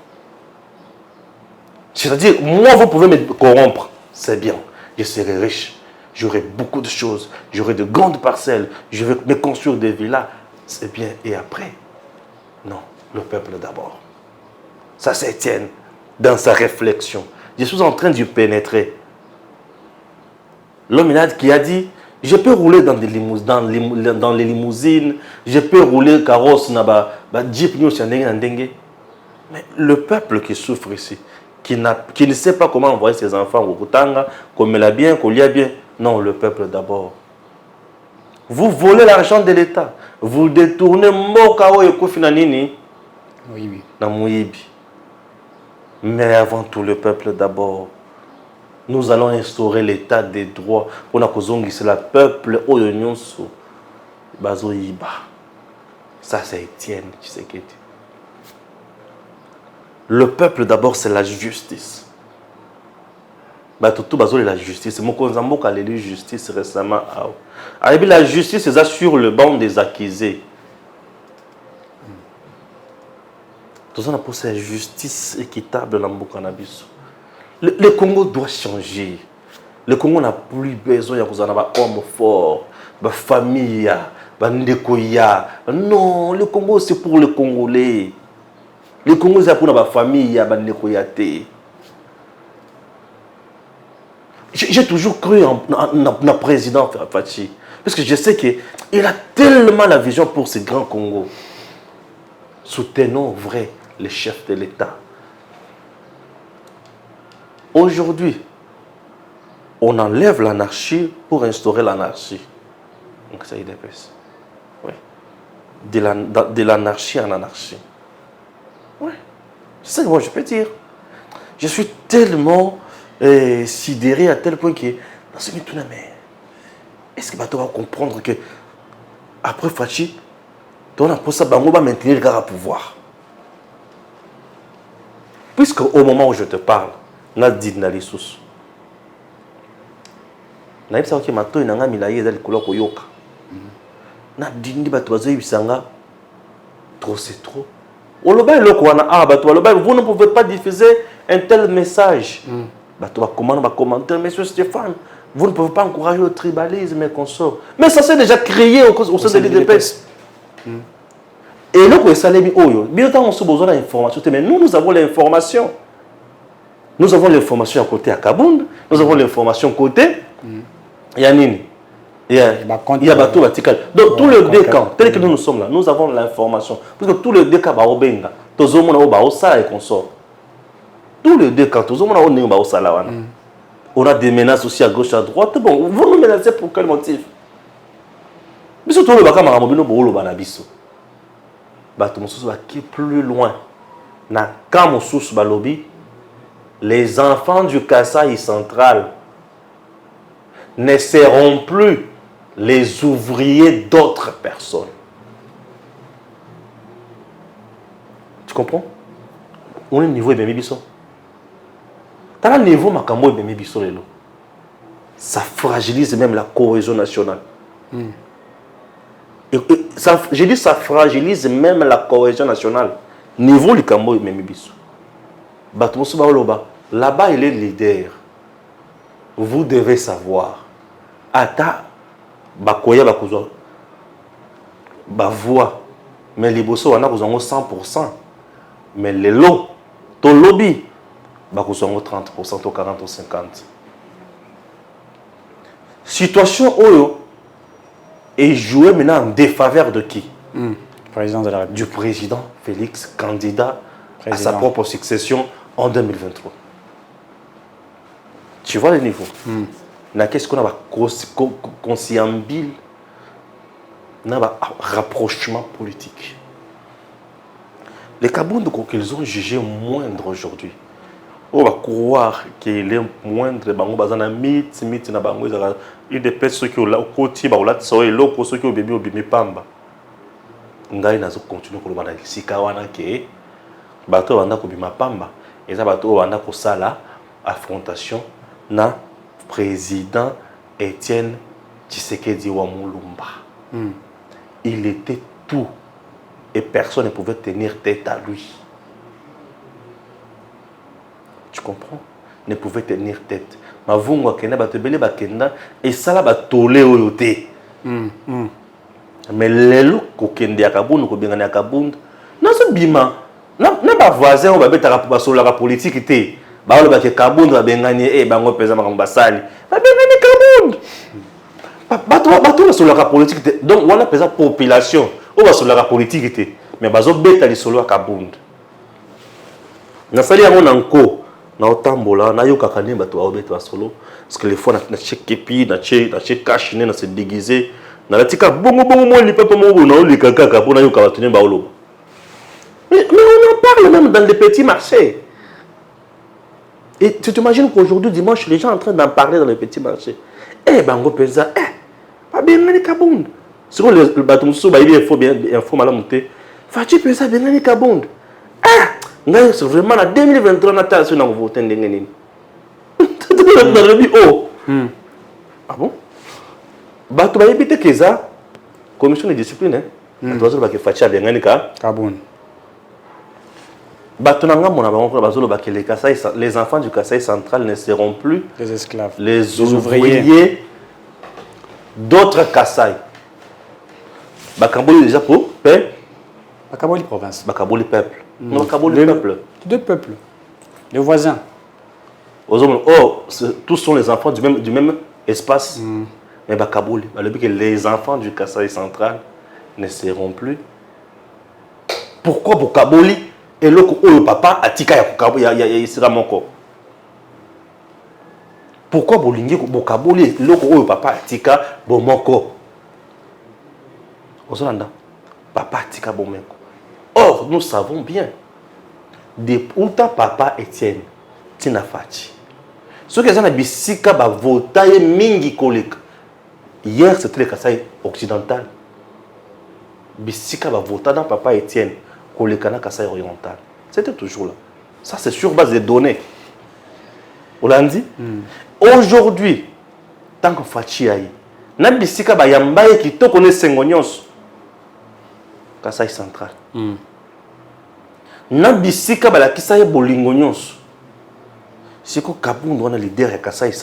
C'est-à-dire, moi, vous pouvez me corrompre. C'est bien. Je serai riche. J'aurai beaucoup de choses. J'aurai de grandes parcelles. Je vais me construire des villas. C'est bien. Et après? Non. Le peuple d'abord. Ça, c'est Etienne. Dans sa réflexion. Je suis en train de pénétrer. L'homme qui a dit, je peux rouler dans les limousines, je peux rouler carrosse, jeep, mais le peuple qui souffre ici, qui ne sait pas comment envoyer ses enfants au Kutanga, comme il a bien, qu'on y a bien. Non, le peuple d'abord. Vous volez l'argent de l'État. Vous détournez Mokao et Kofinanini. Oui. Dans Mouibi. Mais avant tout, le peuple d'abord. Nous allons instaurer l'état des droits. Pour la c'est le peuple Oyonyonso. Bazoïba. Ça, c'est Etienne Tshisekedi. Le peuple d'abord, c'est la justice. Tout bazo la justice. Mokonzambo a lu justice récemment. La justice, c'est sur le banc des accusés. Tout ça, pour cette justice équitable dans le cannabis. Le Congo doit changer. Le Congo n'a plus besoin d'hommes forts, de famille, de ndekoya. Non, le Congo c'est pour les Congolais. Le Congo c'est pour la famille, de ndekoya. J'ai toujours cru en le président Fachi. Parce que je sais qu'il a tellement la vision pour ce grand Congo. Soutenons vrai les chefs de l'État. Aujourd'hui, on enlève l'anarchie pour instaurer l'anarchie. Donc ça y dépasse. Oui. De l'anarchie en anarchie. Oui. C'est ça que moi je peux dire. Je suis tellement sidéré à tel point que dans ce tout mais est-ce que tu vas comprendre que après Fachi, tu vas maintenir le pouvoir? Puisque au moment où je te parle, na dit na ressources. Na yebisa ke mato ina nga milaye ezali kola koyoka. Na dindi bato bazo yebisanga trop c'est trop. Oloba eloko wana bato baloba vous ne pouvez pas diffuser un tel message. Bato ba commenter monsieur Stéphane, vous ne pouvez pas encourager le tribalisme et consorts. Mais ça s'est déjà créé au sein de l'IDPS. Et là, mais nous avons l'information. Nous avons l'information à côté à Kabound, nous avons l'information côté Yanini. Il y a Batou Vatical. Donc, tous les deux camps, tel que nous sommes là, nous avons l'information. Parce que tous les deux camps, tous les deux camps, on a des menaces aussi à gauche, à droite. Bon, vous nous menacez pour quel motif? Mais surtout, le Baka Maramobino, Bolo Banabiso. Qui est plus loin. Na Kamosous Balobi, les enfants du Kasaï central ne seront plus les ouvriers d'autres personnes. Tu comprends? On est au niveau de Bisso. Dans le niveau de Bisso, ça fragilise même la cohésion nationale. Je dis ça fragilise même la cohésion nationale. Niveau du Cambo et Memibiso. Là-bas, il est leader. Vous devez savoir. Ata, Bakoya, Bakozo, Bavoie. Mais les bosso, on a 100%. Mais les lots, ton lobby, Bakozo 30%, 40 ou 50. Situation où est joué maintenant en défaveur de qui? Président de la République. Du président Félix, candidat à sa propre succession en 2023. Tu vois le niveau? Qu'est-ce qu'on a consciembile, un rapprochement politique. Les Kabound qu'ils ont jugé moindre aujourd'hui. On va croire qu'il est moindre. Il dépêche ceux qui ont là au côté, ceux qui ont bébé au bébé pamba. Ngai nazo continue ko lobana sika wana ke bato banda ko bima pamba eza bato banda ko sala affrontation na président Étienne Tshisekedi wa Mulumba. Il était tout et personne ne pouvait tenir tête à lui. Tu comprends? Ne pouvait tenir tête. Ma vunga kena bato bele bakenda et sala batolé oyote. Mais les lots qui à Kabound, qui sont à Kabound, non c'est bima. Non pas voisin ou babé tara pour la politique té. Ba le ba Kabound va bengani bango pesa makamba sali. Ba bengani Kabound. Ba sur la politique té. Donc on a pesa population ou va sur la politique té. Mais bazo beta li solo à Kabound. Na sali ya mon anko na otambola na yoka kane bato ba beta solo parce que les fois na check kepi na check cash na se déguiser. Mais on en parle même dans les petits marchés. Et tu t'imagines qu'aujourd'hui, dimanche, les gens sont en train d'en parler dans les petits marchés. Bango Penza, pas bien les Kabound. Sur le bateau, il faut bien info mal monter. Fati Penza, bien les Kabound. C'est vraiment en 2023, on a été dans le vote. Ah bon? Bato ba yebite keza commission de discipline bato ba ke facha bengani ka Kabound. Bato nanga mona ba bazolo ba ke les enfants du Kasaï central ne seront plus les esclaves, les ouvriers d'autres Kasaï. Bakaboli déjà pour peuple. Bakaboli province. Bakaboli peuple. Non Bakaboli peuple. Deux peuples. Les voisins. Tous sont les enfants du même espace. Mais Bakabouli, les enfants du Kasaï central ne seront plus. Pourquoi Bakabouli et le papa a tika ya sera mon corps? Pourquoi Bolingi Bakabouli et le papa a tika bomoko? Ozolanda, papa a tika bomeko. Or, nous savons bien, de Outa papa Étienne, Tina Fati. Ceux qui sont à Bissika, votaient mingi kolek. Hier, c'était le Kasaï occidental. Bissika va voter dans Papa Étienne, Kolekana Kasaï oriental. C'était toujours là. Ça, c'est sur base des données. On l'a dit. Aujourd'hui, tant que Fachi aïe, na Bissika ba yambaye qui te connaît Sengonyos, Kasaï central. Na Bissika ba la Kisaï Bolingonyos. C'est que Kabound on a leader et Kasaï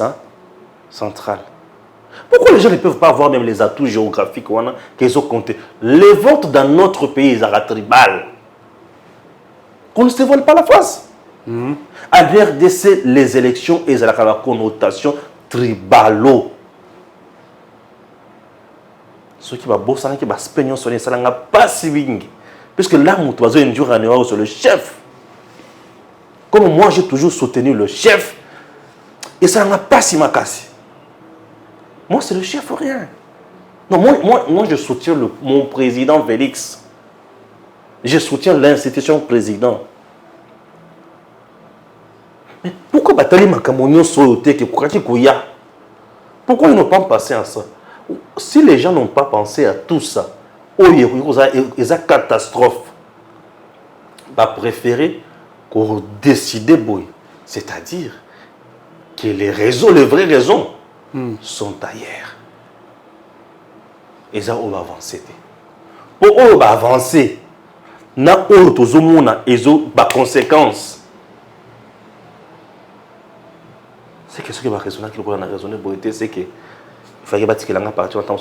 central. Pourquoi les gens ne peuvent pas avoir même les atouts géographiques qu'ils ont comptés? Les votes dans notre pays, ils sont tribal. Qu'on ne se voile pas la face. À l'RDC, les élections, ils ont la connotation tribalo. Ceux qui vont bosser, qui vont se peigner sur les salons, pas si ving. Puisque là, mon oiseau est sur le chef. Comme moi, j'ai toujours soutenu le chef. Et ça n'a pas si ma casse. Moi, c'est le chef ou rien. Non, moi je soutiens mon président Félix. Je soutiens l'institution président. Mais pourquoi Batali Makamonio Soyote qui Kouya? Pourquoi ils n'ont pas pensé à ça? Si les gens n'ont pas pensé à tout ça, ils ont catastrophe. Bah, préférer qu'on décide, c'est-à-dire que les vraies raisons, sont ailleurs. Et ça, on va avancer. Pour on va avancer, na des conséquences. C'est que ce qui va raisonner, qui va raisonner, c'est que il fallait que l'on partir en temps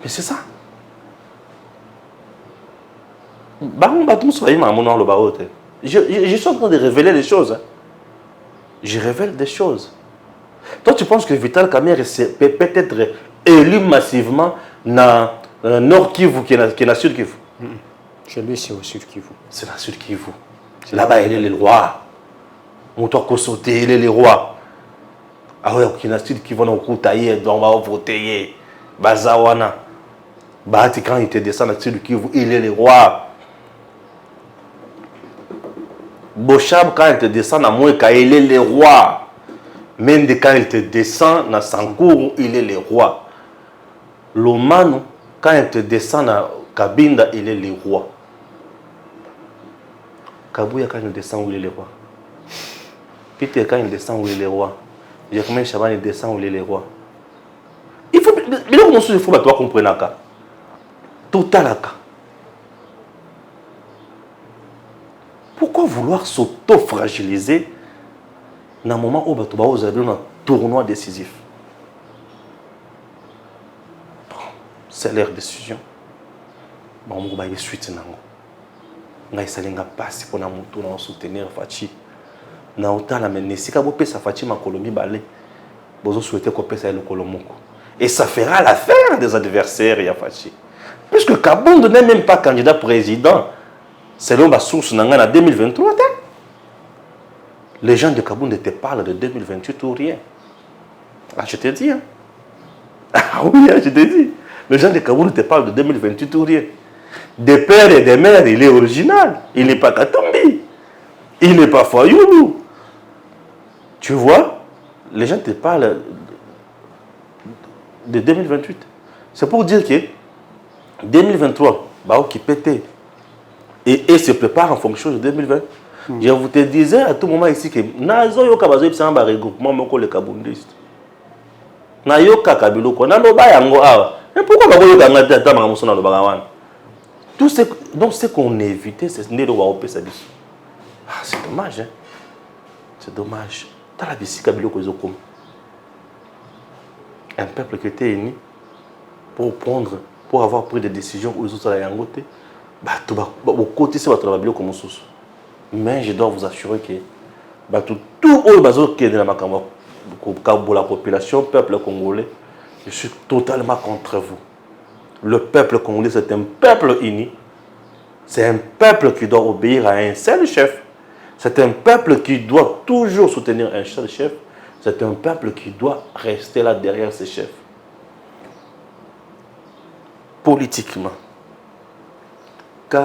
mais c'est ça. Je suis en train de révéler des choses. Je révèle des choses. Toi, tu penses que Vital Kamerhe peut être élu massivement dans le Nord Kivu qui est la Sud Kivu? Chez lui, c'est au Sud Kivu. C'est la Sud Kivu. Là-bas, il est le roi. On doit sauter, il est le roi. Ah ouais, il y a la Sud Kivu, on va voter. Bazawana. Bahati, quand il te descend dans la Sud Kivu, il est le roi. Bochab, quand il te descend à Moueka, il est le roi. Même quand il te descend à Sankourou, il est le roi. Lomano, quand il te descend à Kabinda, il est le roi. Kabouya, quand il descend, où il est le roi. Peter, quand il descend, où il est le roi. Jermaine Chaban, il descend, où il est le roi. Il faut que tu comprennes ça. Tout à l'heure. Pourquoi vouloir s'auto-fragiliser dans un moment où vous avez un tournoi décisif? C'est leur décision. Bon, vous avez suite. Vous avez passé pour nous soutenir Fachi. Vous avez si vous avez Fachi ma Colombie balé, vous souhaitez qu'on passe le Colomoko. Et ça fera l'affaire des adversaires Fachi. Puisque Kabound n'est même pas candidat président. Selon ma source, en 2023, les gens de Kabound te parlent de 2028 ou rien. Ah, je te dis. Hein? Ah oui, je te dis. Les gens de Kabound te parlent de 2028 ou rien. Des pères et des mères, il est original. Il n'est pas Katombi. Il n'est pas Fayoulou. Tu vois, les gens te parlent de 2028. C'est pour dire que 2023, bah, qui pétait. Et se prépare en fonction de 2020. Je vous te disais à tout moment ici que Nazo Yoka Bazo Ipsan ba regroupement moko le kabundiste. Na Yoka Kabiloko na loba yango awa. Mais pourquoi ba Yoka ngata ta ma musona loba gawana? Tout ce donc ce qu'on évitait c'est ne doit opé ça biso. Ah c'est dommage hein. C'est dommage. Ta la bisi Kabiloko ezokom. Un peuple qui était uni pour avoir pris des décisions où ils ont la yangote. Mais je dois vous assurer que tout le qui est dans la population, peuple congolais, je suis totalement contre vous. Le peuple congolais, c'est un peuple uni. C'est un peuple qui doit obéir à un seul chef. C'est un peuple qui doit toujours soutenir un seul chef. C'est un peuple qui doit rester là derrière ses chefs. Politiquement. K.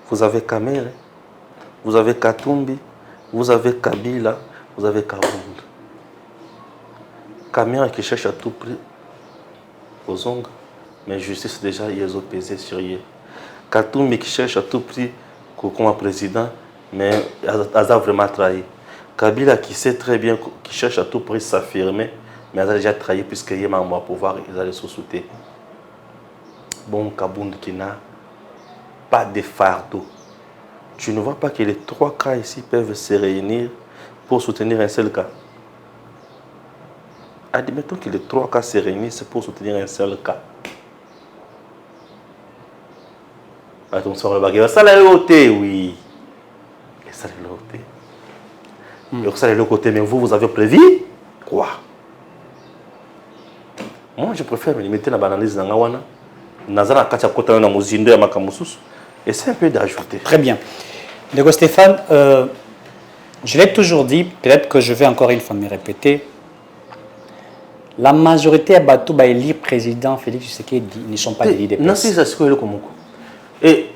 Vous avez Kamerhe, vous avez Katumbi, Vous avez Kabila, vous avez Kabound. Kamera qui cherche à tout prix aux ongles, mais justice déjà, ils ont pesé sur eux. Katoumi qui cherche à tout prix comme président, mais ils ont vraiment trahi. Kabila qui sait très bien, qui cherche à tout prix s'affirmer, mais ils ont déjà trahi puisqu'il y a un pouvoir, ils allaient se soutenir. Bon, Kabound qui n'a pas de fardeau. Tu ne vois pas que les 3 cas ici peuvent se réunir pour soutenir un seul cas. Admettons que les 3 cas se réunissent pour soutenir un seul cas. Ça l'a ôté, oui. Et ça l'a ôté. Et ça l'a côté, mais vous avez prévu quoi? Moi, je préfère me limiter à l'analyse de Ngawana. Et c'est un peu d'ajouter. Très bien. Donc Stéphane, je l'ai toujours dit, peut-être que je vais encore une fois me répéter. La majorité à Batou va élire président Félix Tshisekedi ne sont pas des l'IDPS. Non, c'est ça, c'est quoi. Et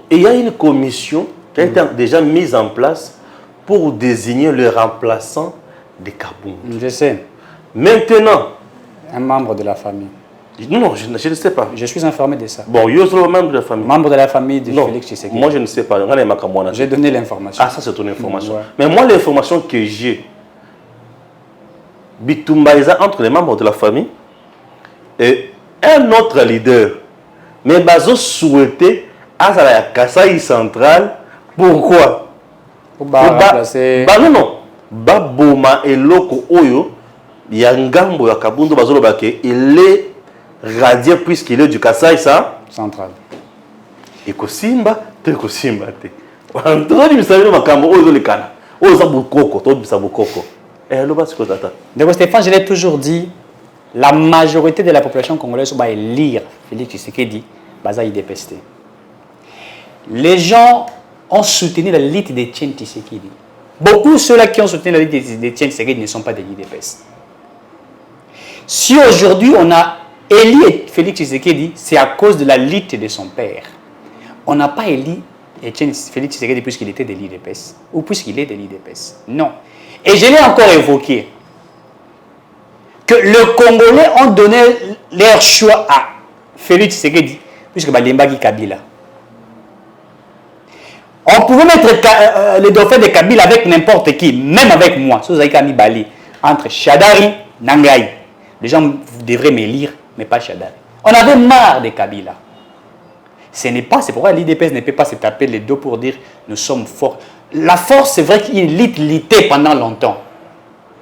il y a une commission qui a été déjà mise en place pour désigner le remplaçant de Kabound. Je sais. Maintenant, un membre de la famille. Non, je ne sais pas. Je suis informé de ça. Bon, il y a un membre de la famille. Membre de la famille de Félix Tshisekedi. Moi, je ne sais pas. J'ai donné l'information. Ah, ça, c'est ton information. Ouais. Mais moi, l'information que j'ai, Bitumbaïza entre les membres de la famille et un autre leader. Mais Bazo souhaitait à la Kasaï centrale. Pourquoi? Pour remplacer. Non. Baboma et Loko Oyo, il y a un gambo à Kabound Bazolo Baké, il est radié puisqu'il est du Kasaï central. Et Kosimba, te Kosimba te. On doit dire que ça veut dire que Oyo le Kana. Oyo ça bukoko, tout ça bukoko. Et le bas c'est quoi ça? Donc Stéphane, je l'ai toujours dit, la majorité de la population congolaise va élire Félix Tshisekedi, baza IDPS. Les gens ont soutenu la lutte d'Etienne Tshisekedi. Beaucoup ceux-là qui ont soutenu la lutte d'Etienne Tshisekedi ne sont pas des l'IDPS. Si aujourd'hui on a élu Félix Tshisekedi, c'est à cause de la lutte de son père. On n'a pas élu Félix Tshisekedi puisqu'il était de l'IDPS ou puisqu'il est de l'IDPS. Non. Et je l'ai encore évoqué, que les Congolais ont donné leur choix à Félix Tshisekedi, puisque Balembagi Kabila. On pouvait mettre les dauphins de Kabila avec n'importe qui, même avec moi, entre Shadari et Nangaï. Les gens devraient me lire, mais pas Shadari. On avait marre de Kabila. C'est pourquoi l'IDPS ne peut pas se taper les dos pour dire nous sommes forts. La force, c'est vrai qu'il y a une lutte pendant longtemps.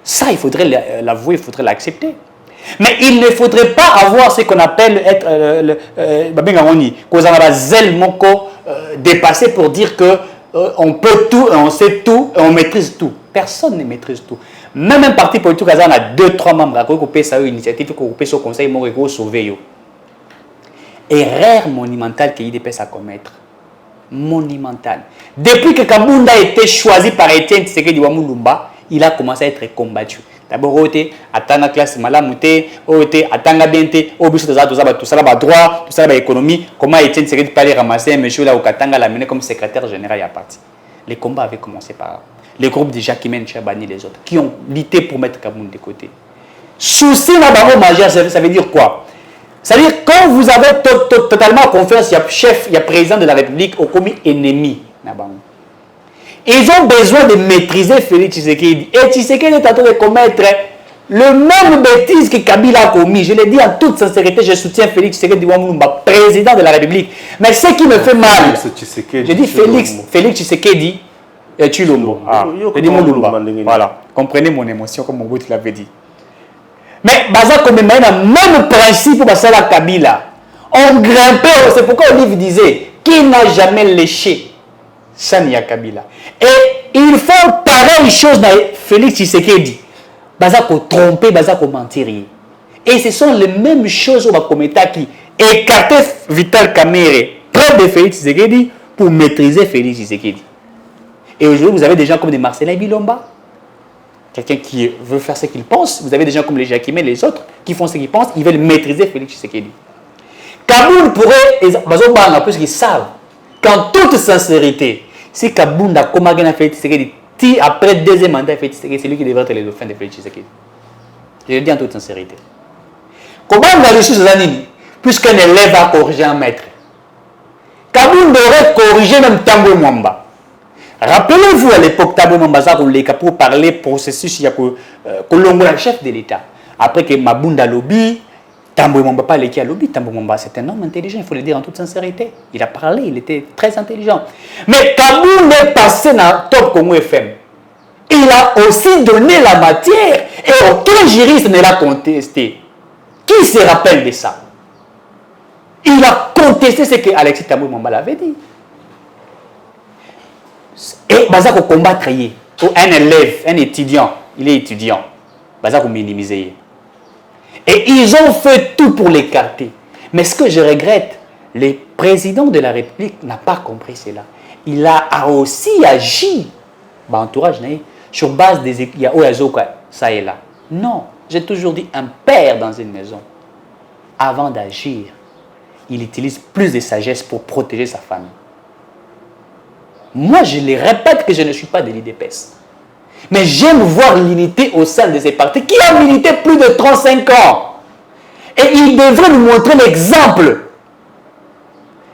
Ça, il faudrait l'avouer, il faudrait l'accepter. Mais il ne faudrait pas avoir ce qu'on appelle être dépassé pour dire que on peut tout, on sait tout, on maîtrise tout. Personne ne maîtrise tout. Même un parti politique, on a 2-3 membres qui ont coupé sa initiative, qui ont coupé son conseil, qui ont sauvé. Erreur monumentale que l'IDPS a commettre. Monumentale. Depuis que Kabound a été choisi par Etienne Tshisekedi Wamulumba, il a commencé à être combattu. D'abord, il était à la classe malamouté, il était à Tangabente, au but de tout ça, droit, tout ça, économie. Comment Etienne Tshisekedi parlait ramasser un monsieur là au Katanga, l'a mené comme secrétaire général à parti. Les combats avaient commencé par là. Les groupes de Jacquemin, Chabani, les autres, qui ont lutté pour mettre Kabound de côté. Souci majeur, ça veut dire quoi? C'est-à-dire, quand vous avez totalement confiance, il y a chef, il y a président de la République au commis ennemi. Ils ont besoin de maîtriser Félix Tshisekedi. Et Tshisekedi est en train de commettre le même bêtise que Kabila a commis. Je l'ai dit en toute sincérité, je soutiens Félix Tshisekedi Wamulumba, président de la République. Mais ce qui me fait mal, je dis Félix Tshisekedi et Tshilombo. Je dis Mulumba. Voilà, comprenez mon émotion comme Mobutu l'avait dit. Mais Baza comme même le principe pour passer à la Kabila. On grimpait, c'est pourquoi Olive disait qui n'a jamais léché Sania Kabila. Et il faut pareille chose dans Félix Tshisekedi. Baza ko tromper, baza ko mentir. Et ce sont les mêmes choses au Bakometa qui écartaient Vital Kamerhe près de Félix Tshisekedi pour maîtriser Félix Tshisekedi. Et aujourd'hui, vous avez des gens comme des Marcelin Bilomba. Quelqu'un qui veut faire ce qu'il pense. Vous avez des gens comme les Jacquemin, les autres, qui font ce qu'ils pensent. Ils veulent maîtriser Félix Tshisekedi. Kabound pourrait, parce qu'ils savent qu'en toute sincérité, si Kabound a commencé à Félix Tshisekedi, Si après deuxième mandat, c'est lui qui devrait être le dauphin de Félix Tshisekedi. Je le dis en toute sincérité. Comment on a reçu ces années? Puisqu'un élève a corrigé un maître. Kabound aurait corrigé même Tambo Mwamba. Rappelez-vous à l'époque, Tambo Mwamba pour parler processus, il y a Kolongo, le chef de l'État. Après que Mabunda lobby, Tambo Mwamba pas l'équipe à lobby. Tambo Mwamba, c'est un homme intelligent, il faut le dire en toute sincérité. Il a parlé, il était très intelligent. Mais Kabound est passé dans Top Congo FM. Il a aussi donné la matière et aucun juriste ne l'a contesté. Qui se rappelle de ça? Il a contesté ce que Alexis Tambo Mwamba l'avait dit. Et Bazako combattre un élève, un étudiant, il est étudiant. Bazako minimiser. Et ils ont fait tout pour l'écarter. Mais ce que je regrette, le président de la République n'a pas compris cela. Il a aussi agi, entourage, sur base des équipes, ça et là. Non, j'ai toujours dit un père dans une maison, avant d'agir, il utilise plus de sagesse pour protéger sa famille. Moi, je les répète que je ne suis pas de l'IDPS. Mais j'aime voir l'unité au sein de ces partis qui a milité plus de 35 ans. Et il devrait nous montrer l'exemple.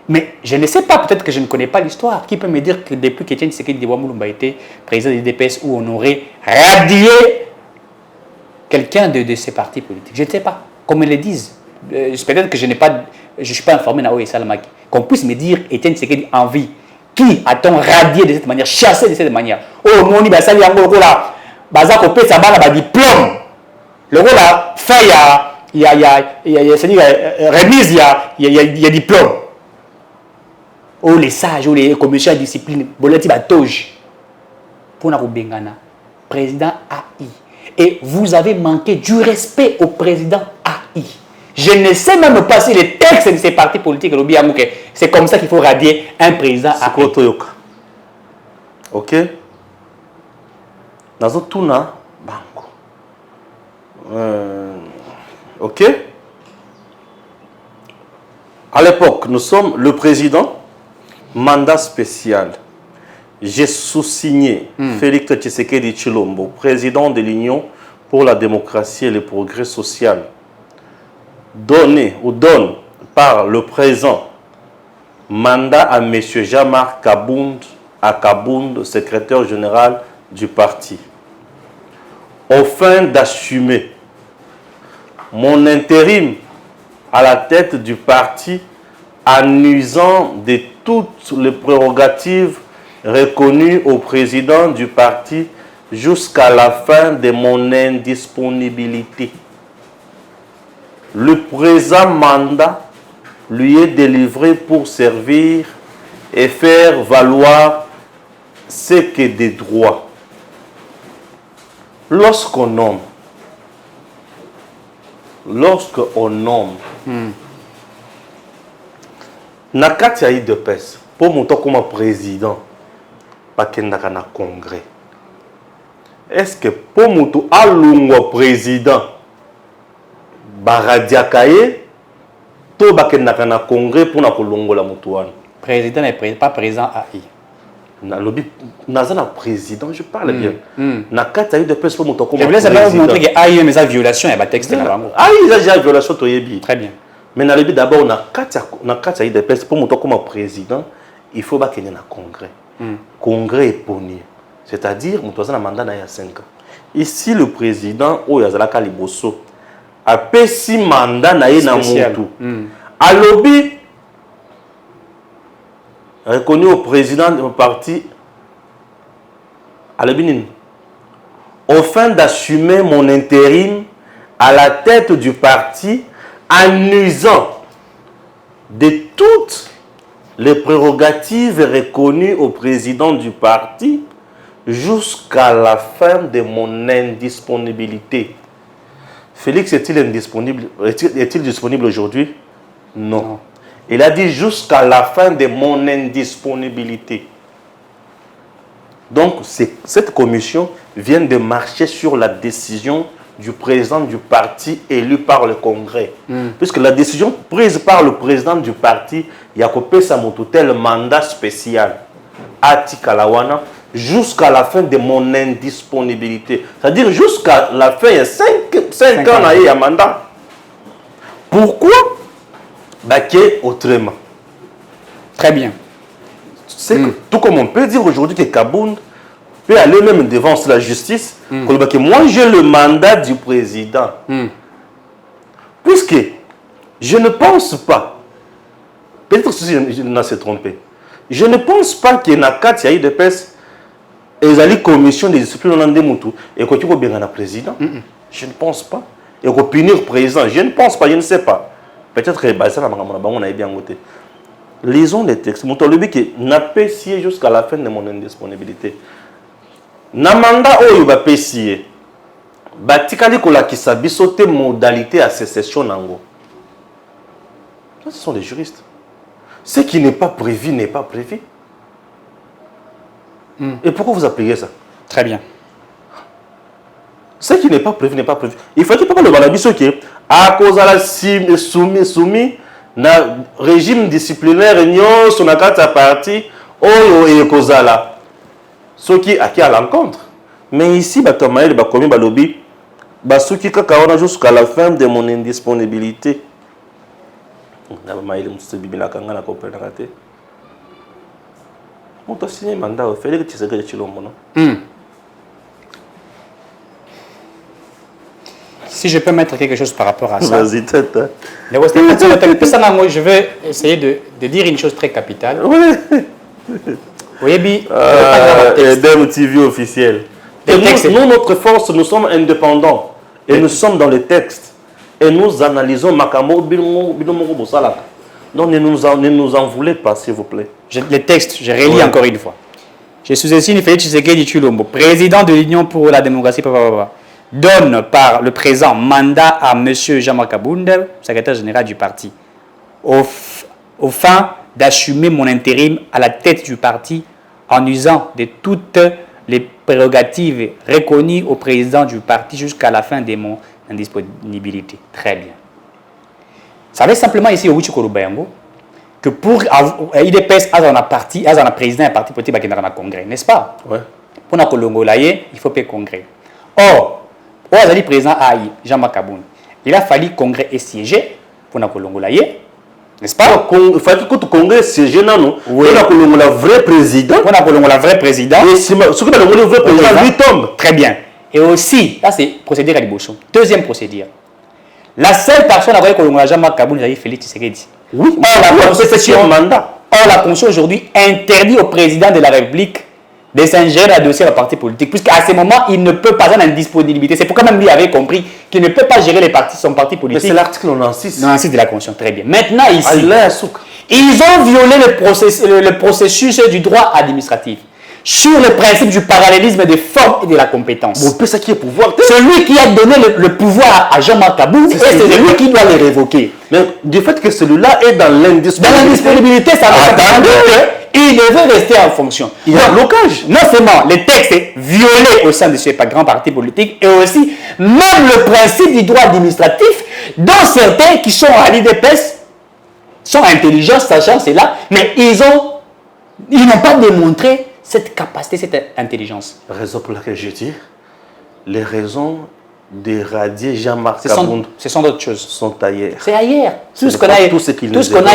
Mais je ne sais pas, peut-être que je ne connais pas l'histoire. Qui peut me dire que depuis qu'Étienne Tshisekedi Moulumba était président de l'IDPS où on aurait radié quelqu'un de ces partis politiques? Je ne sais pas. Comme ils le disent. Peut-être que je ne suis pas informé dans Salamaki. Qu'on puisse me dire Étienne Tshisekedi en vie. Qui a-t-on radié de cette manière, chassé de cette manière? Oh, mon Iba Sali Yango, là, Baza Kopé, ça va, diplôme. Le rôle là, fait, il y a remise, il y a diplôme. Oh, les sages, oh, les commissions de discipline, Boleti Batoj. Pour nous Bengana, président AI. Et vous avez manqué du respect au président AI. Je ne sais même pas si les textes de ces partis politiques, c'est comme ça qu'il faut radier un président à Toyoka. Ok. Dans tout na banco. Ok. À l'époque, nous sommes le président, mandat spécial. J'ai sous-signé Félix Tshisekedi Tshilombo, président de l'Union pour la démocratie et le progrès social. Donné ou donne par le présent mandat à M. Jean-Marc Kabound, secrétaire général du parti, afin d'assumer mon intérim à la tête du parti en usant de toutes les prérogatives reconnues au président du parti jusqu'à la fin de mon indisponibilité. Le présent mandat lui est délivré pour servir et faire valoir ce que des droits. Lorsqu'on nomme, Nakati a eu de pèse pour mon temps comme président, pas qu'il n'a qu'un congrès. Est-ce que pour mon temps, à l'ungwa président, Baradiakaye, to bakendaka congrès pour na kolongola mutuan. Président n'est pas présent à I. Na lobby nazana président, je parle bien. Na kata eu de pèse pour mon comme. Je voulais savoir vous montrer que AI mais sa violation et ba texte là bango. Ah, il a déjà violation toyebi. Très bien. Mais na lobby d'abord na kata eu de pèse pour mon comme président, il faut bakenya na congrès. Congrès est poni. C'est-à-dire mon toza na mandat na ya 5 ans. Ici le président o yazalaka liboso a pesi mandat na ye na mutu. A lobby reconnu au président du parti à lobby afin d'assumer mon intérim à la tête du parti en usant de toutes les prérogatives reconnues au président du parti jusqu'à la fin de mon indisponibilité. Félix est-il indisponible? Est-il disponible aujourd'hui? Non. Il a dit jusqu'à la fin de mon indisponibilité. Donc, cette commission vient de marcher sur la décision du président du parti élu par le Congrès. Puisque la décision prise par le président du parti, Yakopé Samotoutel, mandat spécial. Ati Kalawana, jusqu'à la fin de mon indisponibilité. C'est-à-dire jusqu'à la fin, il y a 5 ans, il y a un mandat. Pourquoi? Autrement. Très bien. Tout comme on peut dire aujourd'hui que Kabound peut aller même devant la justice, que moi j'ai le mandat du président. Puisque je ne pense pas, peut-être que je ne s'est trompé, je ne pense pas qu'il y ait une UDPS et la commission de discipline en Andemoutou et qu'il y ait bien un président. Je ne pense pas. Et qu'on punir le président, je ne pense pas, je ne sais pas. Peut-être que ça on a bien voté. Lisons les textes. Mon tolobi qui n'a pas scié jusqu'à la fin de mon indisponibilité. Na mandat oyo ba pesier. Batikali kola ki sabi sauter modalité à sécession nango. Ce sont les juristes. Ce qui n'est pas prévu n'est pas prévu. Et pourquoi vous appliquez ça? Très bien. Ce qui n'est pas prévu n'est pas prévu. Il faut que pas le balabiso qui à cause de la soumis na régime disciplinaire nyon sur la carte à parti oyo et kozala. Ce qui est à l'encontre. Mais ici batomaïl bakomi balobi basuki kaka jusqu'à la fin de mon indisponibilité. Na bamaïl muste bibina kanga na kopena kate. On t'a signé mandat au Félix Tshisekedi Tshilombo non? Si je peux mettre quelque chose par rapport à ça. Vas-y, tête. Je vais essayer de dire une chose très capitale. Oui, Edem TV officiel. Et nous, notre force, nous sommes indépendants. Et nous sommes dans les textes. Et nous analysons Makamo Binomoro Bosalaka. Donc ne nous en voulez pas, s'il vous plaît. Les textes, je relis encore une fois. Je suis ici Félix Tshisekedi Tshilombo, président de l'Union pour la démocratie, donne par le présent mandat à M. Jean-Marc Kabound, secrétaire général du parti, au fin d'assumer mon intérim à la tête du parti en usant de toutes les prérogatives reconnues au président du parti jusqu'à la fin de mon indisponibilité. Très bien. Ça veut simplement ici au Wichikolobayango que pour IDPS, à un parti, à un président d'un parti politique, il y a un congrès, n'est-ce pas? Ouais. Pour un Kolongolaye, il faut payer congrès. Or, le président Aïe, Jean-Marc Kabound, il a fallu congrès et siéger pour un Kolongolaye, n'est-ce pas? Il fallait que le congrès siéger, non? Oui. Pour un vrai président. Pour un vrai président. Et ce qui est le vrai président, lui tombe. Très bien. Et aussi, là c'est procédure à l'Ibochon. Deuxième procédure. La seule personne à voir que Jean-Marc Kabound, c'est Félix Tshisekedi. Oui, or, la Constitution aujourd'hui interdit au président de la République de s'ingérer dans le dossier de la parti politique, puisqu'à ce moment, il ne peut pas avoir une disponibilité. C'est pourquoi même lui avait compris qu'il ne peut pas gérer son parti politique. Mais c'est l'article 96. 96 de la Constitution, très bien. Maintenant, ici, ils ont violé le processus du droit administratif sur le principe du parallélisme des formes et de la compétence. Bon, c'est qui est pouvoir. Celui qui a donné le pouvoir à Jean-Marc Kabound, c'est celui qui doit le révoquer. Mais du fait que celui-là est dans l'indisponibilité, ça va il devait rester en fonction. Il y a un blocage. Non seulement le texte est violé au sein de ce grand parti politique, et aussi même le principe du droit administratif, dont certains qui sont à l'IDPS sont intelligents, sachant cela, mais ils n'ont pas démontré cette capacité, cette intelligence. Raison pour laquelle je dis, les raisons d'éradier Jean-Marc Kabound, ce sont d'autres choses. sont ailleurs. C'est ailleurs. Tout ce qu'on a évoqué ici. Tout ce qu'on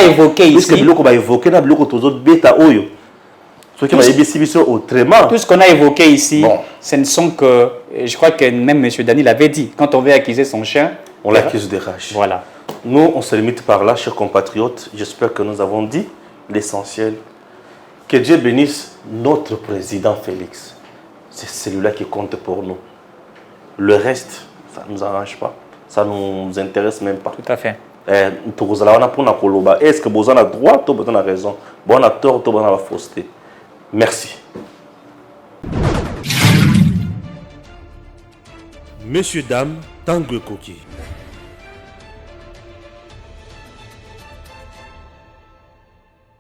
a évoqué ici, bon. Ce ne sont que, je crois que même M. Dani l'avait dit, quand on veut accuser son chien, on l'accuse de rage. Voilà. Nous, on se limite par là, chers compatriotes. J'espère que nous avons dit l'essentiel. Que Dieu bénisse notre président Félix. C'est celui-là qui compte pour nous. Le reste, ça ne nous arrange pas. Ça ne nous intéresse même pas. Tout à fait. Est-ce que vous avez droit ou vous avez raison? Vous avez tort ou vous avez fausseté? Merci. Messieurs, dames, Tanguy Koki.